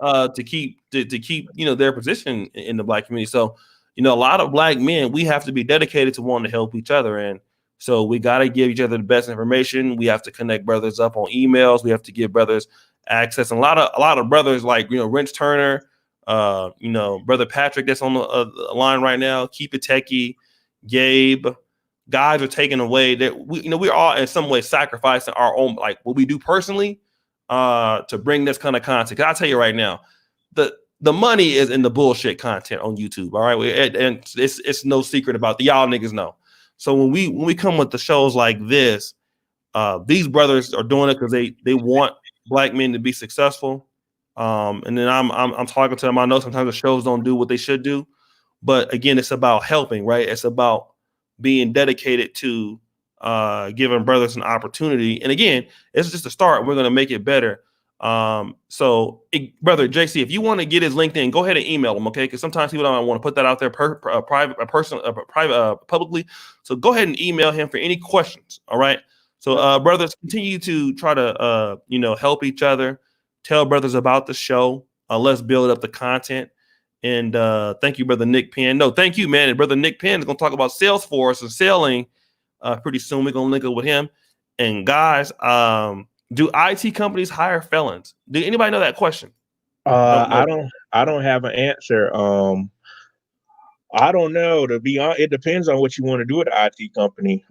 to keep their position in the black community. So a lot of black men, we have to be dedicated to wanting to help each other. And so we got to give each other the best information. We have to connect brothers up on emails. We have to give brothers access. And a lot of brothers like Wrench Turner, brother Patrick that's on the line right now. Keep It Techie, Gabe. Guys are taking away that we're all in some way sacrificing our own, like what we do personally, to bring this kind of content. 'Cause I'll tell you right now, the money is in the bullshit content on YouTube. All right, and it's no secret about y'all niggas know. So when we come with the shows like this, these brothers are doing it because they want black men to be successful. And then I'm talking to them. I know sometimes the shows don't do what they should do, but again, it's about helping, right? It's about being dedicated to giving brothers an opportunity. And again, it's just a start. We're gonna make it better. So brother JC, if you want to get his LinkedIn, go ahead and email him, okay? Because sometimes people don't want to put that out there publicly. So go ahead and email him for any questions. All right. So brothers, continue to try to help each other, tell brothers about the show. Let's build up the content. And thank you, brother Nick Penn. No, thank you, man. And brother Nick Penn is gonna talk about Salesforce and selling pretty soon. We're gonna link up with him. And guys, do IT companies hire felons? Do anybody know that question? I don't have an answer. I don't know. To be honest, it depends on what you want to do at an IT company.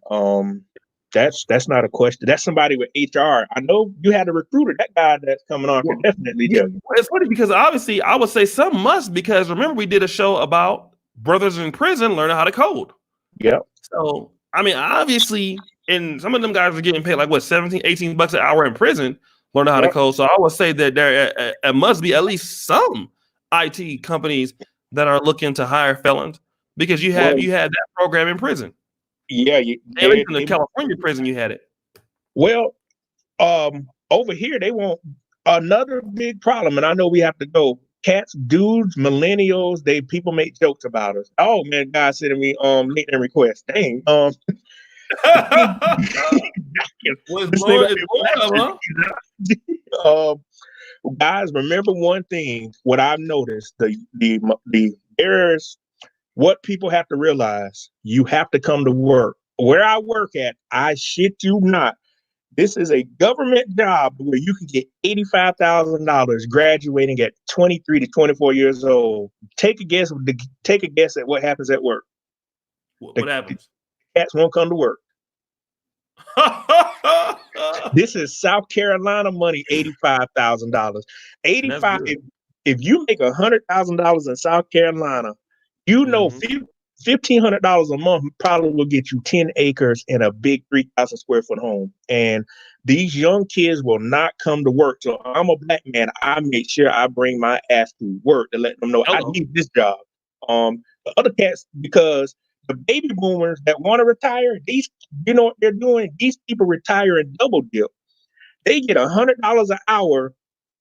That's not a question. That's somebody with HR. I know you had a recruiter. That guy that's coming on can definitely tell you. It's funny because obviously I would say some must, because remember we did a show about brothers in prison learning how to code. Yep. So I mean, obviously, and some of them guys are getting paid like what, 17, 18 bucks an hour in prison learning how to code. So I would say that there must be at least some IT companies that are looking to hire felons, because you had that program in prison. Yeah, at least in the California prison you had it. Well, over here they want another big problem, and I know we have to go. Cats, dudes, millennials, people make jokes about us. Oh man, guys sending me LinkedIn requests. Dang. Guys, remember one thing. What I've noticed, the errors. What people have to realize, you have to come to work. Where I work at, I shit you not, this is a government job where you can get $85,000 graduating at 23 to 24 years old. Take a guess at what happens at work. What happens? Cats won't come to work. This is South Carolina money, $85,000. If you make $100,000 in South Carolina, $1,500 a month probably will get you 10 acres and a big 3,000 square foot home. And these young kids will not come to work. So I'm a black man. I make sure I bring my ass to work to let them know I need this job. The other cats, because the baby boomers that want to retire, you know what they're doing? These people retire and double dip. They get $100 an hour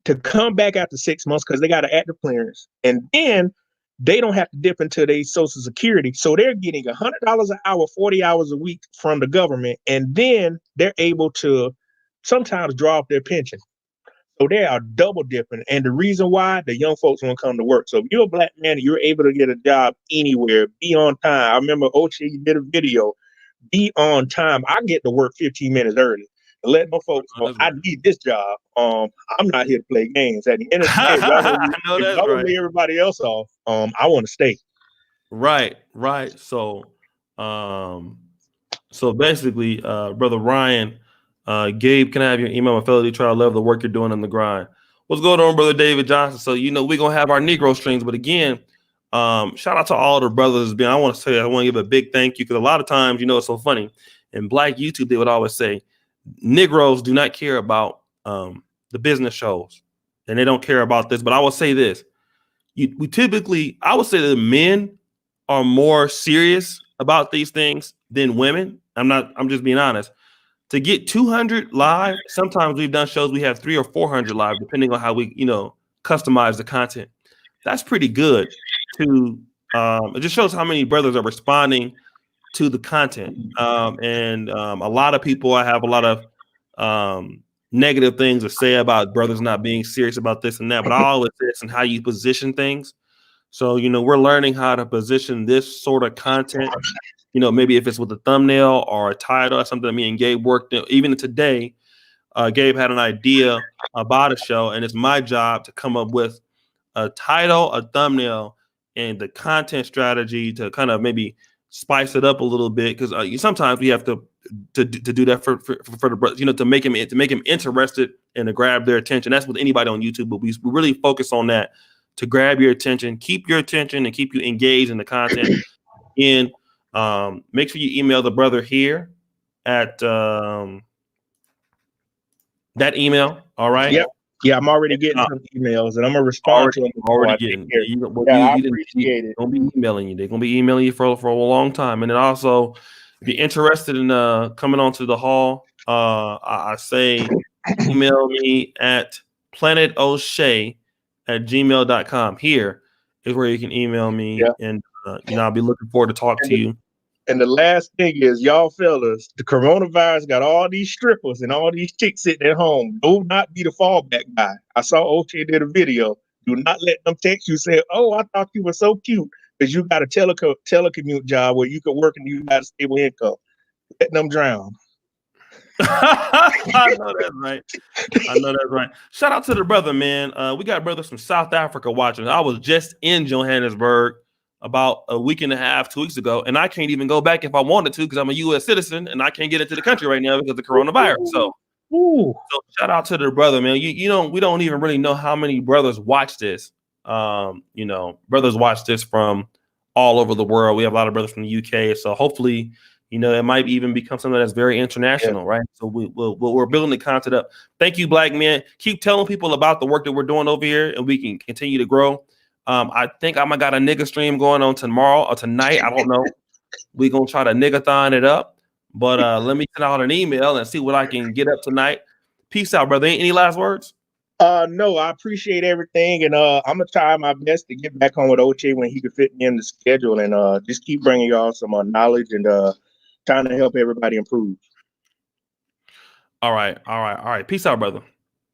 to come back after 6 months because they got an active clearance. And then they don't have to dip into their Social Security. So they're getting $100 an hour, 40 hours a week from the government. And then they're able to sometimes draw off their pension. So they are double dipping. And the reason why, the young folks won't come to work. So if you're a black man and you're able to get a job anywhere, be on time. I remember Ochi did a video, be on time. I get to work 15 minutes early. And let no folks know I need this job. I'm not here to play games. At the end of the day, y'all lay everybody else off. I want to stay. Right. So basically, brother Ryan, Gabe, can I have your email? My fellow Detroit, I love the work you're doing on the grind. What's going on, brother David Johnson? So we're gonna have our Negro streams, but again, shout out to all the brothers. I want to give a big thank you, because a lot of times, it's so funny. In Black YouTube, they would always say, Negroes do not care about the business shows, and they don't care about this. But I will say this: I would say that men are more serious about these things than women. I'm just being honest. to get 200 live. Sometimes we've done shows we have 300 or 400 live, depending on how we, customize the content. That's pretty good. It just shows how many brothers are responding to the content. And a lot of people, I have a lot of negative things to say about brothers not being serious about this and that, but I always say it's in how you position things. So, we're learning how to position this sort of content, maybe if it's with a thumbnail or a title or something that me and Gabe worked in. Even today, Gabe had an idea about a show, and it's my job to come up with a title, a thumbnail, and the content strategy to kind of maybe spice it up a little bit, because sometimes we have to do that for the brothers, to make him interested and to grab their attention. That's with anybody on YouTube, but we really focus on that to grab your attention, keep your attention, and keep you engaged in the content. And make sure you email the brother here at that email. All right. Yep. Yeah, I'm already getting some emails, and I'm gonna respond to them. Already getting. I appreciate it. Gonna be emailing you. They're gonna be emailing you for a long time. And then also, if you're interested in coming onto the hall, I say email me at planetoshay@gmail.com. Here is where you can email me, and I'll be looking forward to talk to you. And the last thing is, y'all fellas, the coronavirus got all these strippers and all these chicks sitting at home. Do not be the fallback guy. I saw Oche did a video. Do not let them text you saying, "Oh, I thought you were so cute," because you got a telecommute job where you could work and you got a stable income. Let them drown. I know that's right. Shout out to the brother, man. We got brothers from South Africa watching. I was just in Johannesburg about a week and a half, 2 weeks ago, and I can't even go back if I wanted to because I'm a U.S. citizen and I can't get into the country right now because of the coronavirus. So shout out to the brother, man. We don't even really know how many brothers watch this. Brothers watch this from all over the world. We have a lot of brothers from the UK, so hopefully, it might even become something that's very international, right? So we're building the content up. Thank you, Black men. Keep telling people about the work that we're doing over here, and we can continue to grow. I think I got a nigga stream going on tomorrow or tonight. I don't know. We're going to try to nigga-thon it up. But let me send out an email and see what I can get up tonight. Peace out, brother. Any last words? No, I appreciate everything. And I'm going to try my best to get back on with Oche when he can fit me in the schedule. And just keep bringing y'all some knowledge and trying to help everybody improve. All right. Peace out, brother.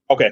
Okay.